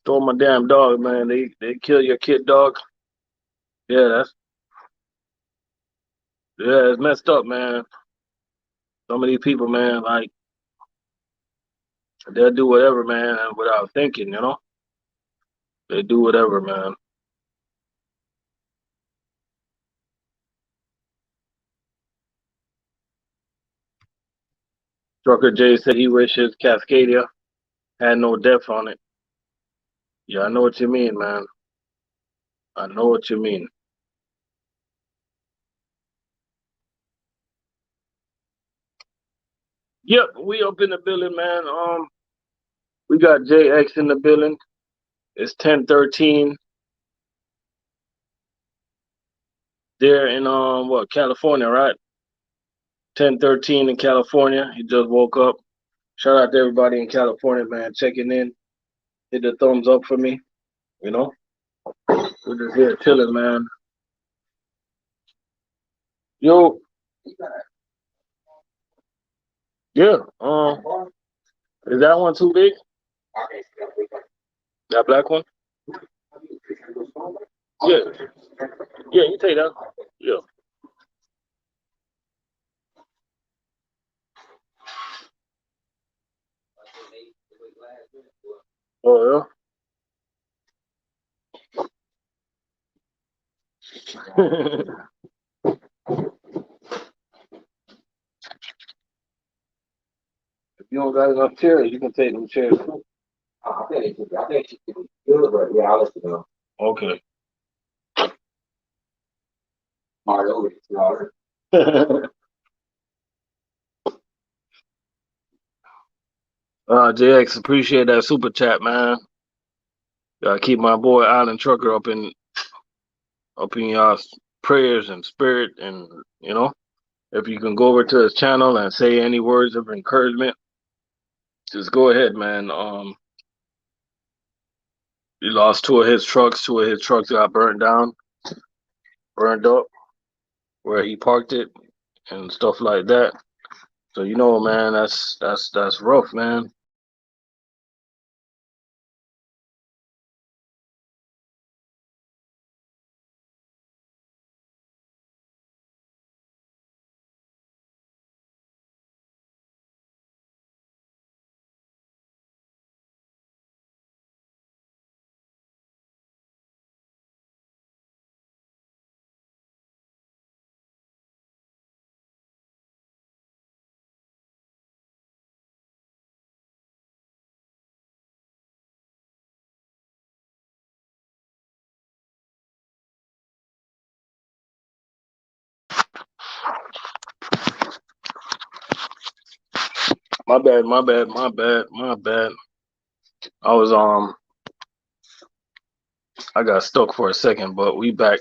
stole my damn dog, man. They kill your kid dog. Yeah, Yeah, it's messed up, man. Some of these people, man, like they'll do whatever, man, without thinking. They do whatever, man. Trucker Jay said he wishes Cascadia had no depth on it. Yeah, I know what you mean, man. I know what you mean. Yep, we up in the building, man. We got JX in the building. It's 10:13 there in what, California, right? 10:13 in California. He just woke up. Shout out to everybody in California, man, checking in. Hit the thumbs up for me. You know, we're just here chilling, man. Yo, yeah. Is that one too big? That black one? Yeah, yeah. You take that. Yeah. Oh yeah. If you don't got enough chairs, you can take them chairs too. I think she can do it, but yeah, I'll let you know. Okay. Mario, JX, appreciate that super chat, man. Gotta keep my boy Island Trucker up in y'all's prayers and spirit, and if you can go over to his channel and say any words of encouragement, just go ahead, man. He lost two of his trucks. Two of his trucks got burned down, burned up where he parked it, and stuff like that. So man, that's rough, man. My bad, my bad, my bad, my bad. I was I got stuck for a second, but we back.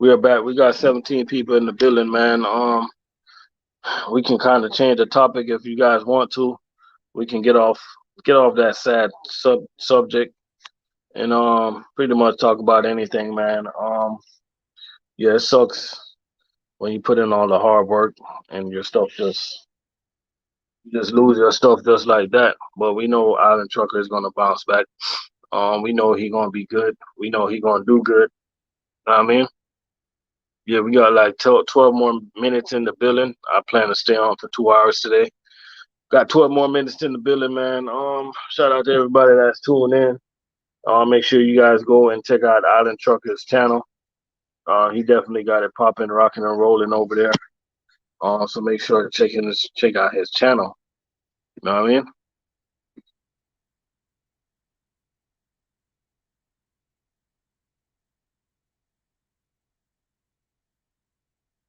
We are back. We got 17 people in the building, man. We can kind of change the topic if you guys want to. We can get off that sad subject and pretty much talk about anything, man. Yeah, it sucks when you put in all the hard work and your stuff just lose your stuff just like that. But we know Island Trucker is gonna bounce back. We know he gonna be good. We know he gonna do good. Know what I mean? Yeah, we got like 12 more minutes in the building. I plan to stay on for 2 hours today. Got 12 more minutes in the building, man. Shout out to everybody that's tuning in. Make sure you guys go and check out Island Trucker's channel. He definitely got it popping, rocking, and rolling over there. So make sure to check out his channel. You know what I mean?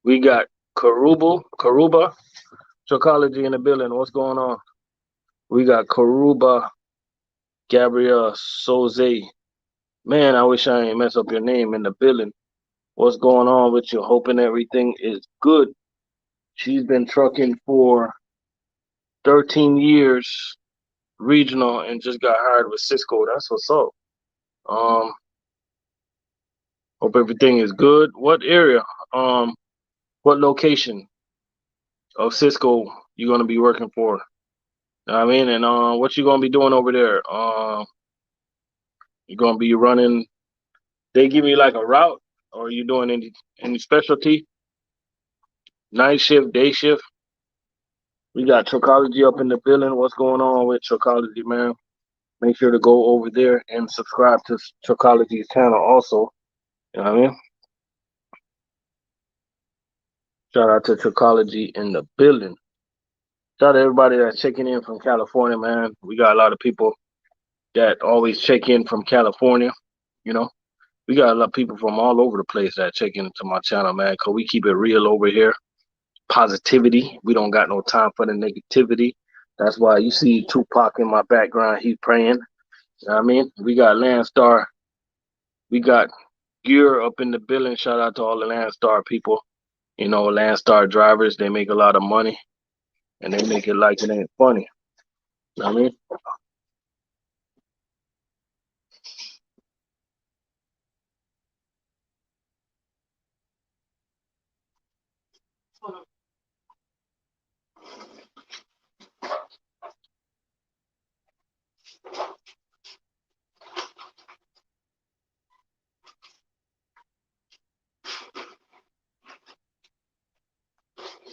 We got Karuba Truckology in the building. What's going on? We got Karuba Gabrielle Soze. Man, I wish I ain't mess up your name in the building. What's going on with you? Hoping everything is good. She's been trucking for 13 years, regional, and just got hired with Cisco. That's what's up. Um, Hope everything is good. What area? Um, what location of Cisco you gonna be working for? Know what I mean, and what you gonna be doing over there? You gonna be running? They give you like a route, or you doing any specialty? night shift, day shift. We got Truckology up in the building. What's going on with Truckology, man? Make sure to go over there and subscribe to Truckology's channel also. You know what I mean? Shout out to Truckology in the building. Shout out to everybody that's checking in from California, man. We got a lot of people that always check in from California. You know, we got a lot of people from all over the place that check into my channel, man, because we keep it real over here. Positivity. We don't got no time for the negativity. That's why you see Tupac in my background. He's praying. You know what I mean? We got Landstar. We got Gear up in the building. Shout out to all the Landstar people. You know, Landstar drivers, they make a lot of money and they make it like it ain't funny. You know what I mean?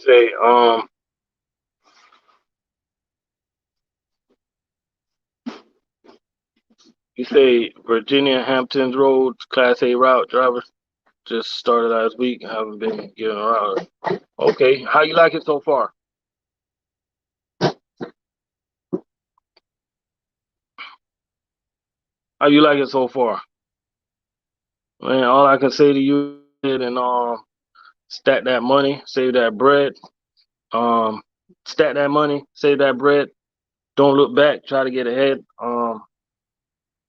Say, you say Virginia Hamptons Road, Class A route drivers just started last week. Haven't been getting around. Okay, how you like it so far? How you like it so far? Man, all I can say to you is and stack that money, save that bread. Um, stack that money, save that bread. Don't look back. Try to get ahead.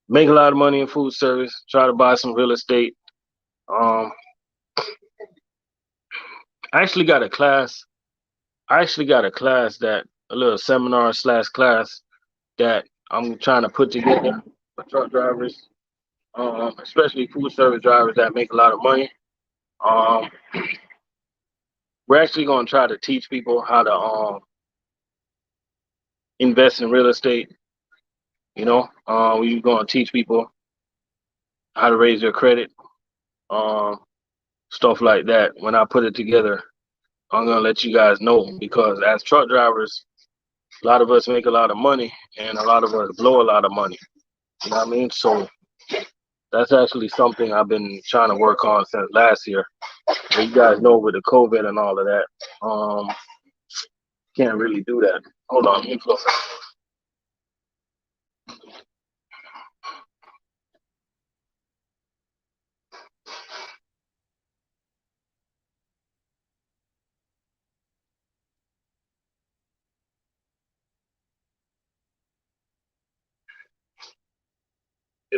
Make a lot of money in food service. Try to buy some real estate. Um, I actually got a class. I actually got a class that a little seminar slash class that I'm trying to put together for truck drivers, especially food service drivers that make a lot of money. Um, we're actually going to try to teach people how to invest in real estate. You know, we're going to teach people how to raise their credit, um, stuff like that. When I put it together, I'm going to let you guys know because as truck drivers, a lot of us make a lot of money and a lot of us blow a lot of money. You know what I mean? So that's actually something I've been trying to work on since last year. But you guys know with the COVID and all of that, can't really do that. Hold on, you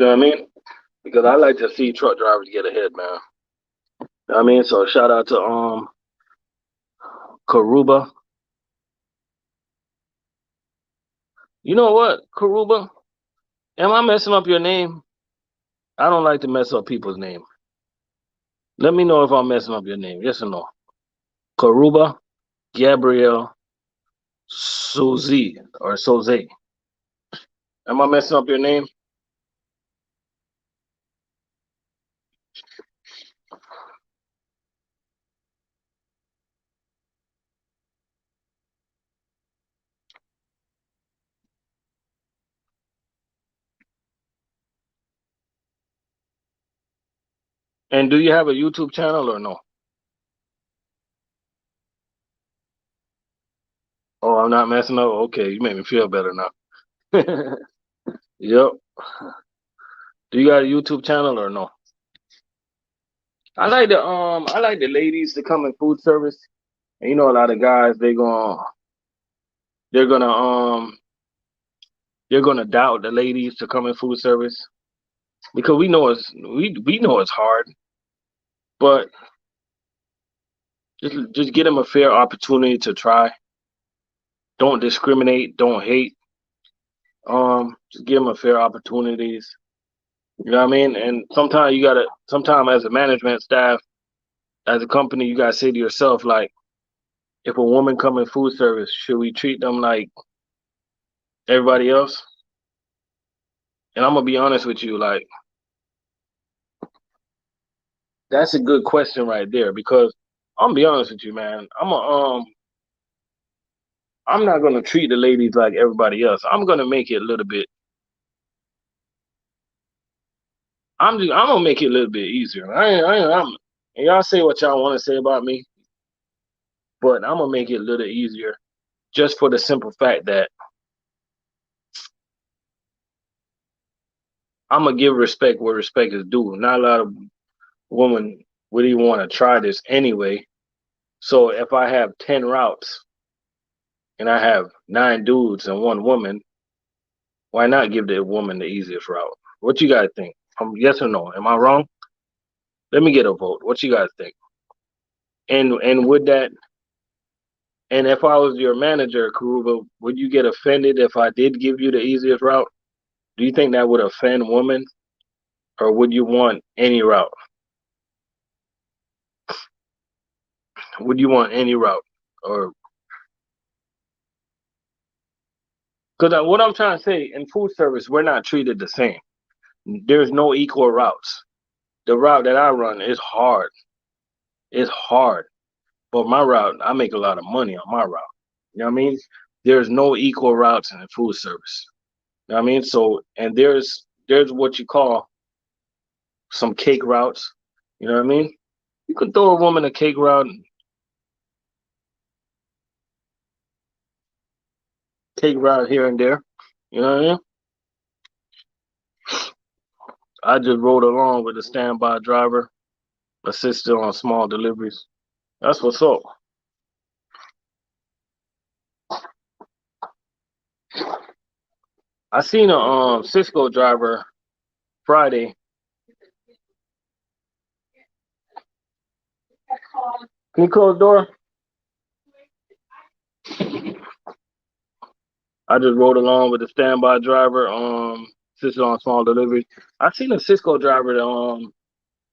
know what I mean? Because I like to see truck drivers get ahead, man. You know what I mean? So shout out to Karuba. You know what, Karuba? Am I messing up your name? I don't like to mess up people's name. Let me know if I'm messing up your name. Yes or no? Karuba Gabrielle Suzy or Soze. Am I messing up your name? And do you have a YouTube channel or no? Oh, I'm not messing up. Okay, you make me feel better now. Yep. Do you got a YouTube channel or no? I like the ladies to come in food service. And you know a lot of guys they're gonna they're gonna doubt the ladies to come in food service because we know it's hard, but just get them a fair opportunity to try. Don't discriminate, don't hate. Just give them a fair opportunities. You know what I mean? And sometimes as a management staff, as a company, you gotta say to yourself, like, if a woman come in food service, should we treat them like everybody else? And I'm gonna be honest with you, like, that's a good question right there because I'm gonna be honest with you, man. I'm not gonna treat the ladies like everybody else. I'm gonna make it a little bit. I'm gonna make it a little bit easier. And y'all say what y'all want to say about me, but I'm gonna make it a little easier, just for the simple fact that I'm gonna give respect where respect is due. Not a lot of women would even want to try this anyway. So if I have 10 routes and I have 9 dudes and 1 woman, why not give the woman the easiest route? What you guys think? Yes or no? Am I wrong? Let me get a vote. What you guys think? And would that and if I was your manager, Karuba, would you get offended if I did give you the easiest route? Do you think that would offend women, or would you want any route? Would you want any route, or because what I'm trying to say in food service, we're not treated the same. There's no equal routes. The route that I run is hard. It's hard. But my route, I make a lot of money on my route. You know what I mean? There's no equal routes in the food service. You know what I mean? So and there's what you call some cake routes. You know what I mean? You could throw a woman a cake route, cake route here and there. You know what I mean? I just rode along with a standby driver, assisted on small deliveries. That's what's up. I seen a Cisco driver Friday. Can you close the door? I just rode along with a standby driver, assisted on small deliveries. I seen a Cisco driver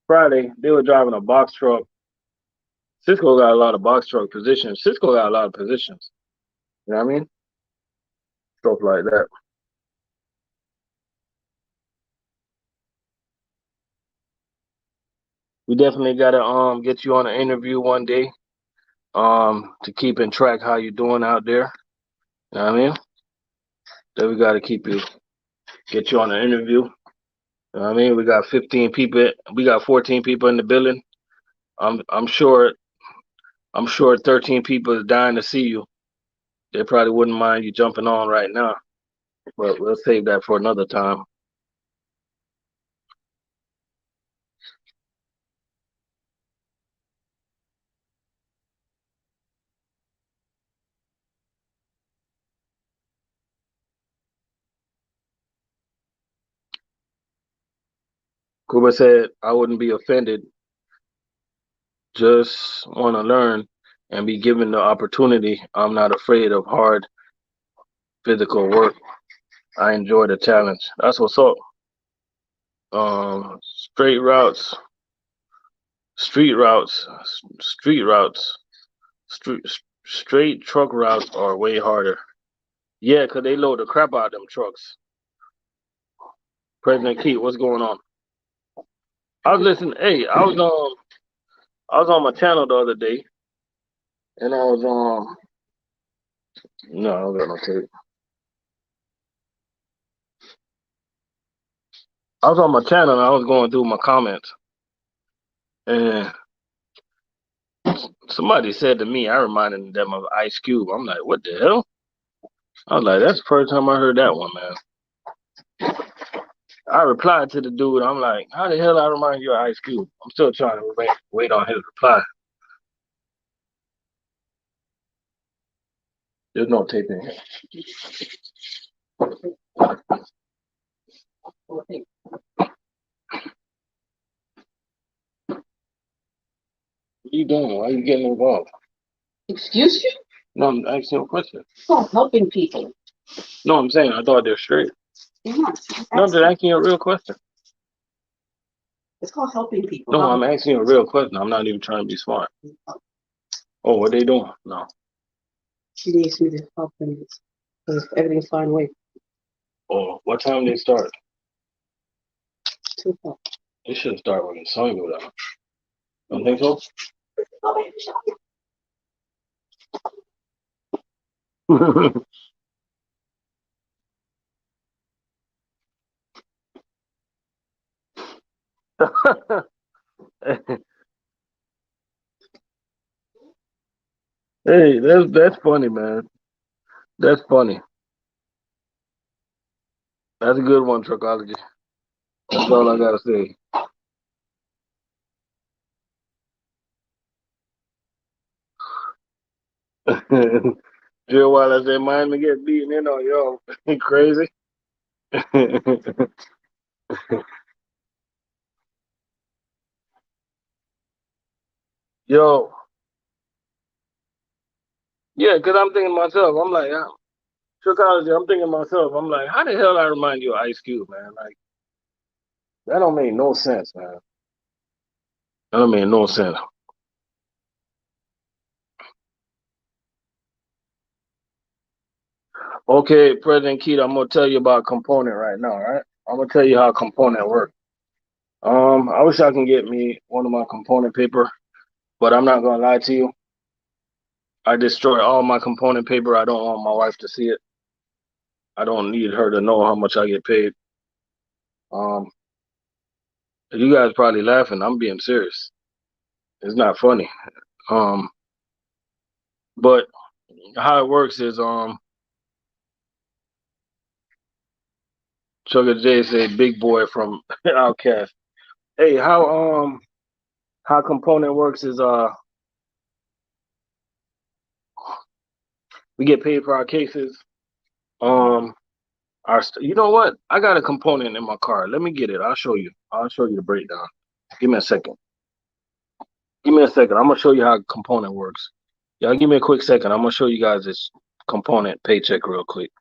Friday. They were driving a box truck. Cisco got a lot of box truck positions. Cisco got a lot of positions. You know what I mean? Stuff like that. We definitely gotta get you on an interview one day to keep in track how you doing out there. You know what I mean? Then we gotta get you on an interview. You know what I mean? We got 15 people. We got 14 people in the building. I'm sure 13 people is dying to see you. They probably wouldn't mind you jumping on right now, but we'll save that for another time. Kuba said I wouldn't be offended. Just want to learn and be given the opportunity. I'm not afraid of hard physical work. I enjoy the challenge. That's what's up. Straight routes, street routes, street routes, street, straight truck routes are way harder. Yeah, 'cause they load the crap out of them trucks. President Keith, what's going on? I was listening. Hey, I was on my channel the other day, and I was no, I don't got no tape. I was on my channel and I was going through my comments, and somebody said to me, I reminded them of Ice Cube. I'm like, what the hell? I was like, that's the first time I heard that one, man. I replied to the dude. I'm like, how the hell I remind you of Ice Cube? I'm still trying to wait on his reply. There's no tape in here. What are you doing? Why are you getting involved? Excuse you? No, I'm asking you a question. Oh, helping people. No, I'm saying I thought they're straight. Yes. No, I'm just asking you a real question. It's called helping people. No, I'm asking you a real question. I'm not even trying to be smart. Oh, what they doing? No. She needs me to help them because everything's fine. Wait. Oh, what time they start? 2 o'clock. They should start when the sun goes down. Don't think so? Hey, that's funny, man. That's funny. That's a good one, Truckology. That's all I gotta say. Jill Wallace said, "Mind me get beaten in on yo." Crazy. Yo, yeah, because I'm thinking to myself, I'm like, Truckology, I'm thinking to myself, I'm like, how the hell I remind you of Ice Cube, man? Like, that don't make no sense, man. That don't make no sense. Okay, President Keith, I'm gonna tell you about component right now, right? I'm gonna tell you how component works. I wish I can get me one of my component paper, but I'm not gonna lie to you. I destroy all my component paper. I don't want my wife to see it. I don't need her to know how much I get paid. Um, you guys probably laughing. I'm being serious. It's not funny. Um, but how it works is Sugar J said big boy from Outcast. Hey, how component works is we get paid for our cases. Um you know what? I got a component in my car. Let me get it. I'll show you. I'll show you the breakdown. Give me a second. Give me a second. I'm gonna show you how a component works. Y'all give me a quick second. I'm gonna show you guys this component paycheck real quick.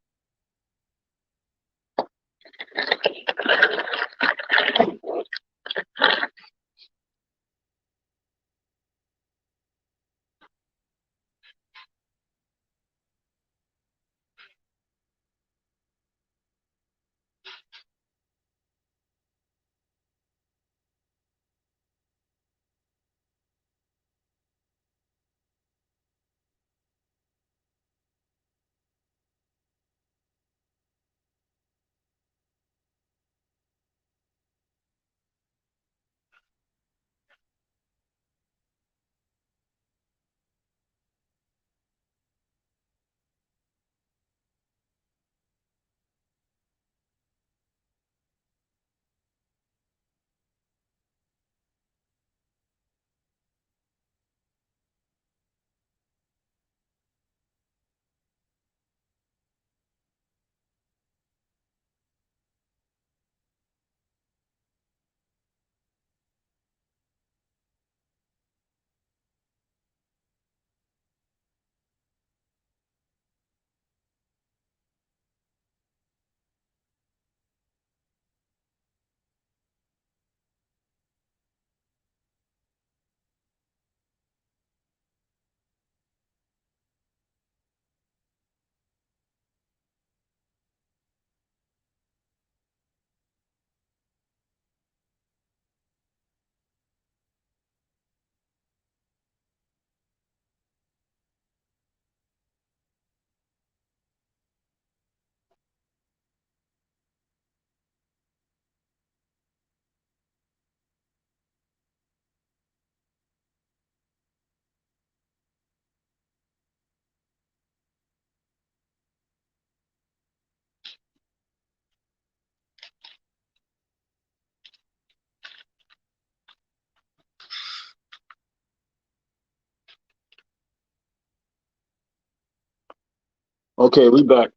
Okay, we back.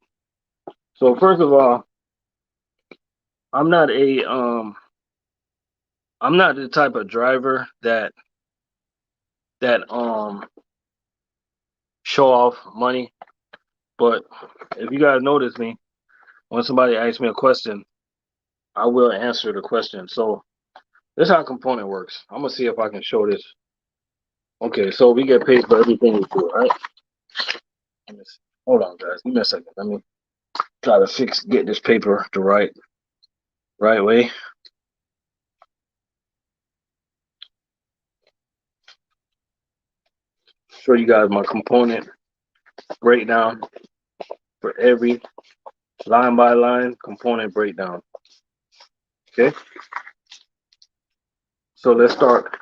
So first of all, I'm not a I'm not the type of driver that show off money. But if you guys notice me, when somebody asks me a question, I will answer the question. So this is how component works. I'm gonna see if I can show this. Okay, so we get paid for everything we do, right? Hold on, guys. Give me a second. Let me try to get this paper the right way. show you guys my component breakdown for every line by line component breakdown. Okay, so let's start.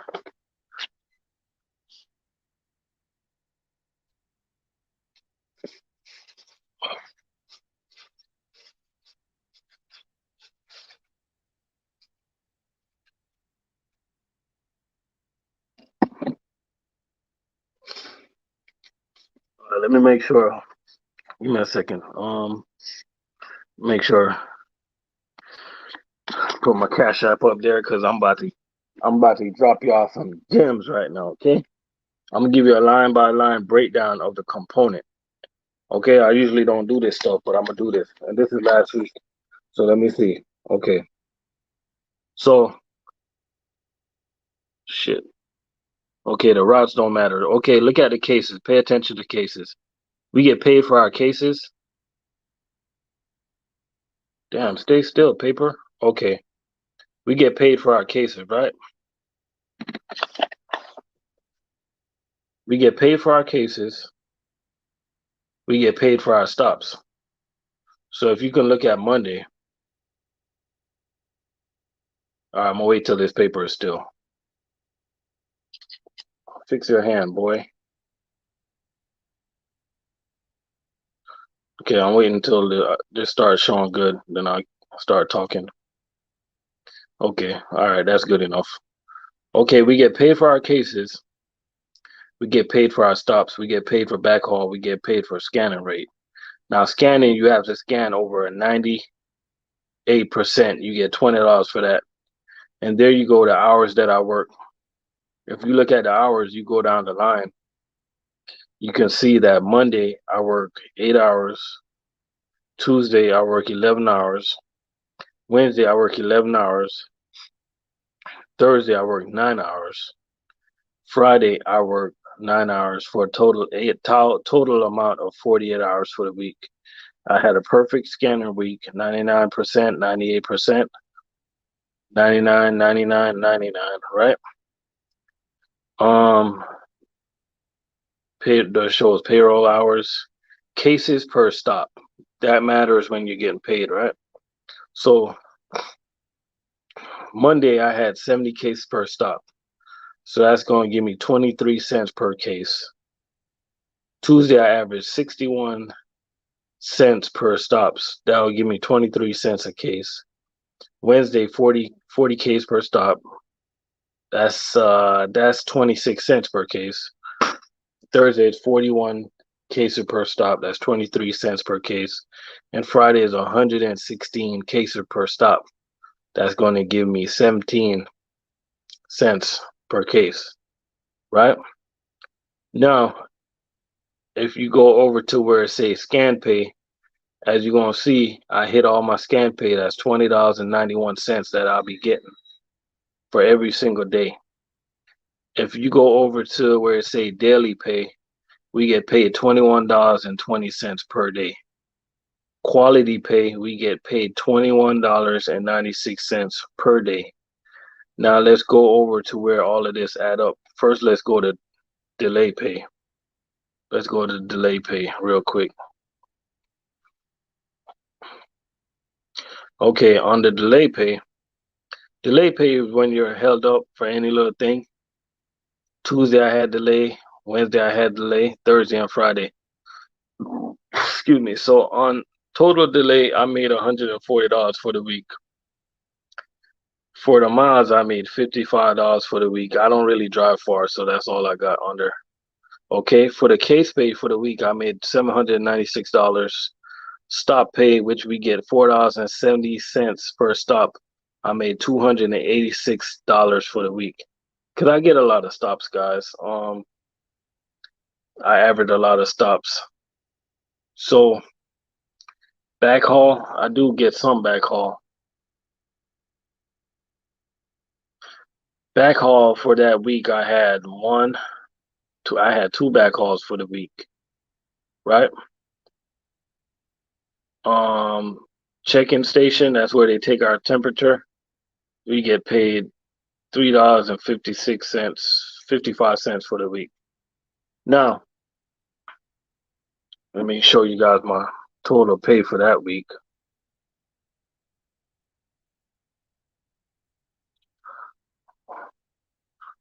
Let me make sure. Give me a second. Make sure put my cash app up there because I'm about to drop you off some gems right now. Okay, I'm gonna give you a line by line breakdown of the component. Okay, I usually don't do this stuff, but I'm gonna do this, and this is last week. So let me see. Okay, so shit. Okay, the routes don't matter. Okay, look at the cases. Pay attention to cases. We get paid for our cases. Damn, stay still, paper. Okay, we get paid for our cases, right? We get paid for our cases. We get paid for our stops. So if you can look at Monday, all right, I'm gonna wait till this paper is still. Fix your hand, boy. Okay, I'm waiting until this starts showing good, then I'll start talking. Okay, all right, that's good enough. Okay, we get paid for our cases. We get paid for our stops. We get paid for backhaul. We get paid for scanning rate. Now, scanning, you have to scan over a 98%. You get $20 for that. And there you go, the hours that I work. If you look at the hours, you go down the line, you can see that Monday I work 8 hours. Tuesday I work 11 hours. Wednesday I work 11 hours. Thursday I work 9 hours. Friday I work 9 hours for a total amount of 48 hours for the week. I had a perfect scanner week, 99%, 98%, 99, 99, 99, right? The shows payroll hours, cases per stop. That matters when you're getting paid, right? So Monday I had 70 cases per stop. So that's going to give me 23 cents per case. Tuesday I averaged 61 cents per stops. That will give me 23 cents a case. Wednesday 40 case per stop. That's 26 cents per case. Thursday is 41 cases per stop. That's 23 cents per case. And Friday is 116 cases per stop. That's going to give me 17 cents per case, right? Now, if you go over to where it says scan pay, as you're going to see, I hit all my scan pay. That's $20.91 that I'll be getting for every single day. If you go over to where it say daily pay, we get paid $21.20 per day. Quality pay, we get paid $21.96 per day. Now let's go over to where all of this add up. First, let's go to delay pay. Let's go to delay pay real quick. Okay, on the delay pay is when you're held up for any little thing. Tuesday I had delay, Wednesday I had delay, Thursday and Friday. Excuse me. So on total delay, I made $140 for the week. For the miles, I made $55 for the week. I don't really drive far, so that's all I got under. Okay, for the case pay for the week, I made $796. Stop pay, which we get $4.70 per stop. I made $286 for the week. Cause I get a lot of stops, guys. I average a lot of stops. So backhaul, I do get some backhaul. Backhaul for that week, I had two backhauls for the week, right? Check-in station, that's where they take our temperature. We get paid $3.56, 55 cents for the week. Now, let me show you guys my total pay for that week.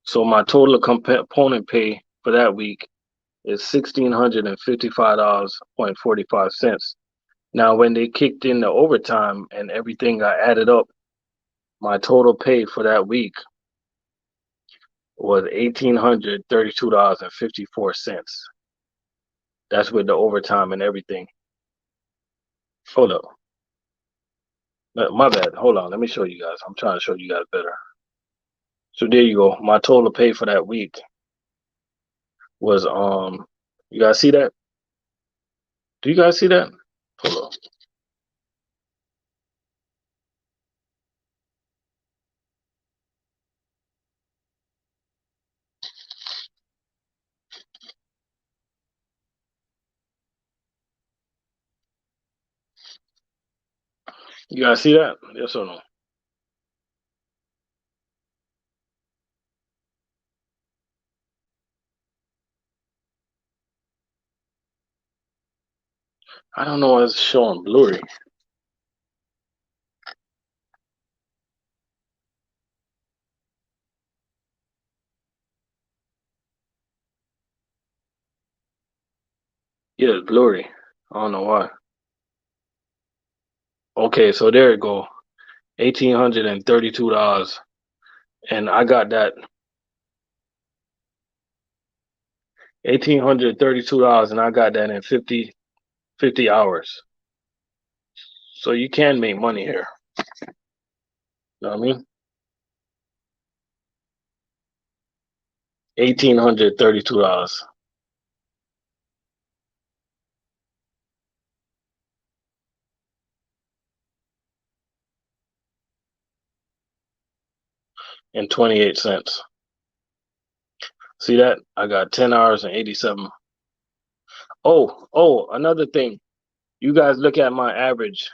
So my total component pay for that week is $1,655.45. Now, when they kicked in the overtime and everything got added up, my total pay for that week was $1,832.54. That's with the overtime and everything. Hold up. My bad. Hold on. Let me show you guys. I'm trying to show you guys better. So there you go. My total pay for that week was you guys see that? Do you guys see that? Hold on. You guys see that? Yes or no? I don't know why it's showing blurry. Yeah, it's blurry. I don't know why. Okay, so there you go. $1,832. And I got that $1,832 and I got that in 50 hours. So you can make money here. You know what I mean? $1,832 and 28 cents. See that? I got 10 hours and 87. Oh, another thing. You guys look at my average.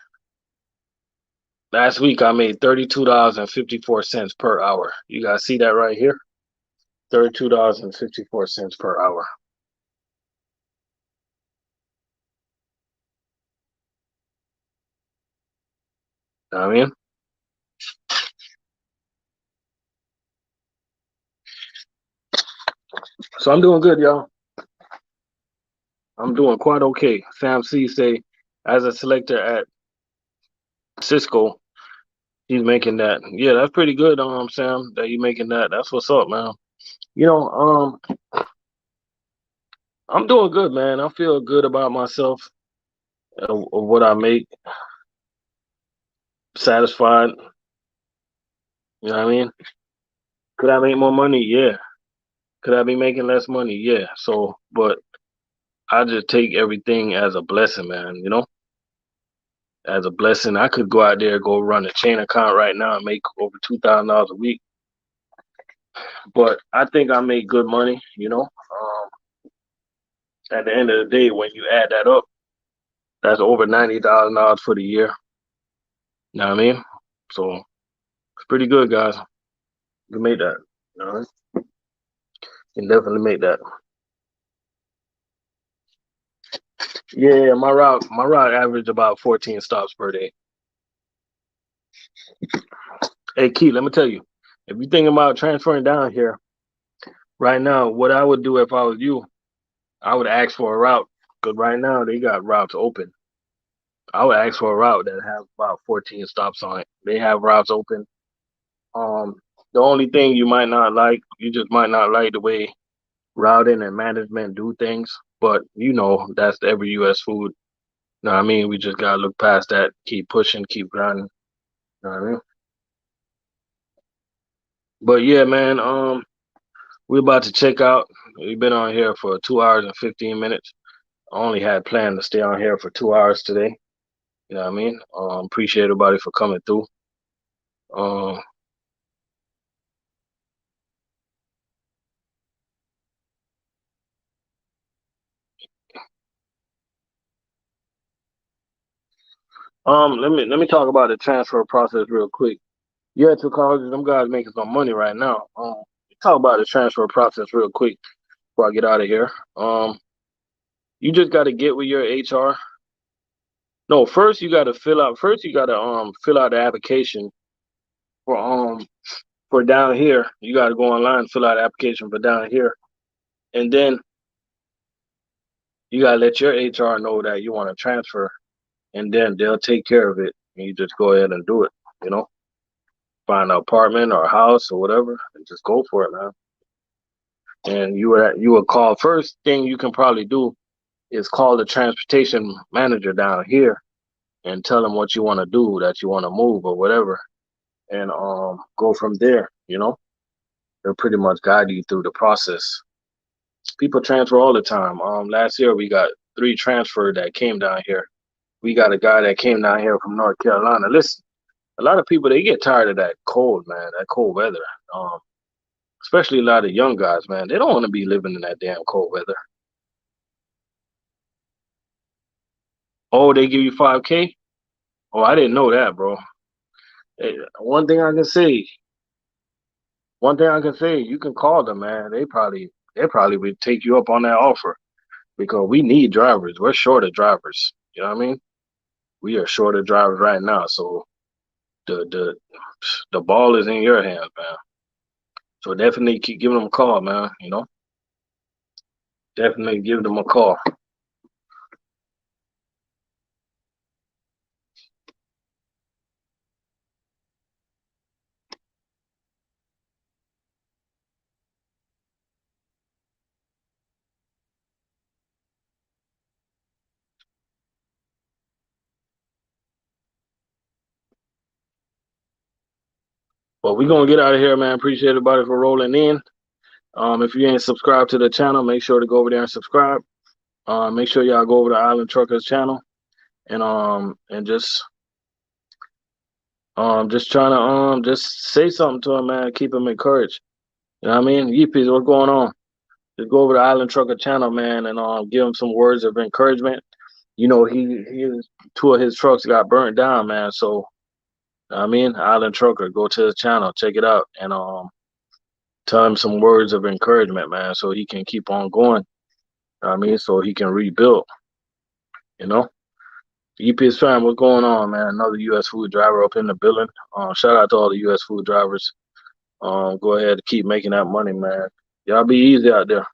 Last week I made $32.54 per hour. You guys see that right here? $32.54 per hour. You know what I mean? So I'm doing good, y'all. I'm doing quite okay. Sam C say, as a selector at Cisco, he's making that. Yeah, that's pretty good, Sam, that you making that. That's what's up, man. You know, I'm doing good, man. I feel good about myself, of what I make, satisfied. You know what I mean? Could I make more money? Yeah. Could I be making less money? Yeah. So, but I just take everything as a blessing, man. You know, as a blessing. I could go out there, go run a chain account right now and make over $2,000 a week. But I think I make good money. You know, at the end of the day, when you add that up, that's over $90,000 for the year. You know what I mean? So it's pretty good, guys. You can make that. You know, you can definitely make that. Yeah, my route average about 14 stops per day. Hey, Key, let me tell you, if you're thinking about transferring down here right now, what I would do if I was you, I would ask for a route because right now they got routes open. I would ask for a route that has about 14 stops on it. They have routes open. Um, the only thing you might not like, you just might not like the way routing and management do things. But you know, that's every U.S. food. You know what I mean? We just gotta look past that, keep pushing, keep grinding. You know what I mean? But yeah, man, we're about to check out. We've been on here for 2 hours and 15 minutes. I only had planned to stay on here for 2 hours today. You know what I mean? Appreciate everybody for coming through. Um, let me talk about the transfer process real quick. Yeah, to college, them guys making some money right now. Talk about the transfer process real quick. before I get out of here. You just got to get with your HR. No, first you got to fill out. First you got to fill out the application for for down here. You got to go online and fill out the application for down here, and then you got to let your HR know that you want to transfer, and then they'll take care of it. And you just go ahead and do it. You know, find an apartment or a house or whatever, and just go for it, man. And you would call. First thing you can probably do is call the transportation manager down here and tell them what you want to do, that you want to move or whatever, and go from there. You know, they'll pretty much guide you through the process. People transfer all the time. Last year we got 3 transferred that came down here. We got a guy that came down here from North Carolina. Listen, a lot of people they get tired of that cold, man, that cold weather. Um, Especially a lot of young guys, man. They don't want to be living in that damn cold weather. Oh, they give you 5K? Oh, I didn't know that, bro. Hey, one thing I can say, you can call them, man. They probably would take you up on that offer because we need drivers. We're short of drivers. You know what I mean? We are short of drivers right now. So the the the ball is in your hands, man. So definitely keep giving them a call, man. You know, definitely give them a call. But we gonna get out of here, man. Appreciate everybody for rolling in. If you ain't subscribed to the channel, make sure to go over there and subscribe. Make sure y'all go over to Island Truckers channel and just trying to just say something to him, man. Keep him encouraged. You know what I mean? Yippies, what's going on? Just go over to Island Trucker channel, man, and give him some words of encouragement. You know, he 2 of his trucks got burnt down, man. So I mean, Island Trucker, go to his channel, check it out, and tell him some words of encouragement, man, so he can keep on going. I mean, so he can rebuild. You know, EPS fam, what's going on, man? Another U.S. food driver up in the building. Shout out to all the U.S. food drivers. Go ahead and keep making that money, man. Y'all be easy out there.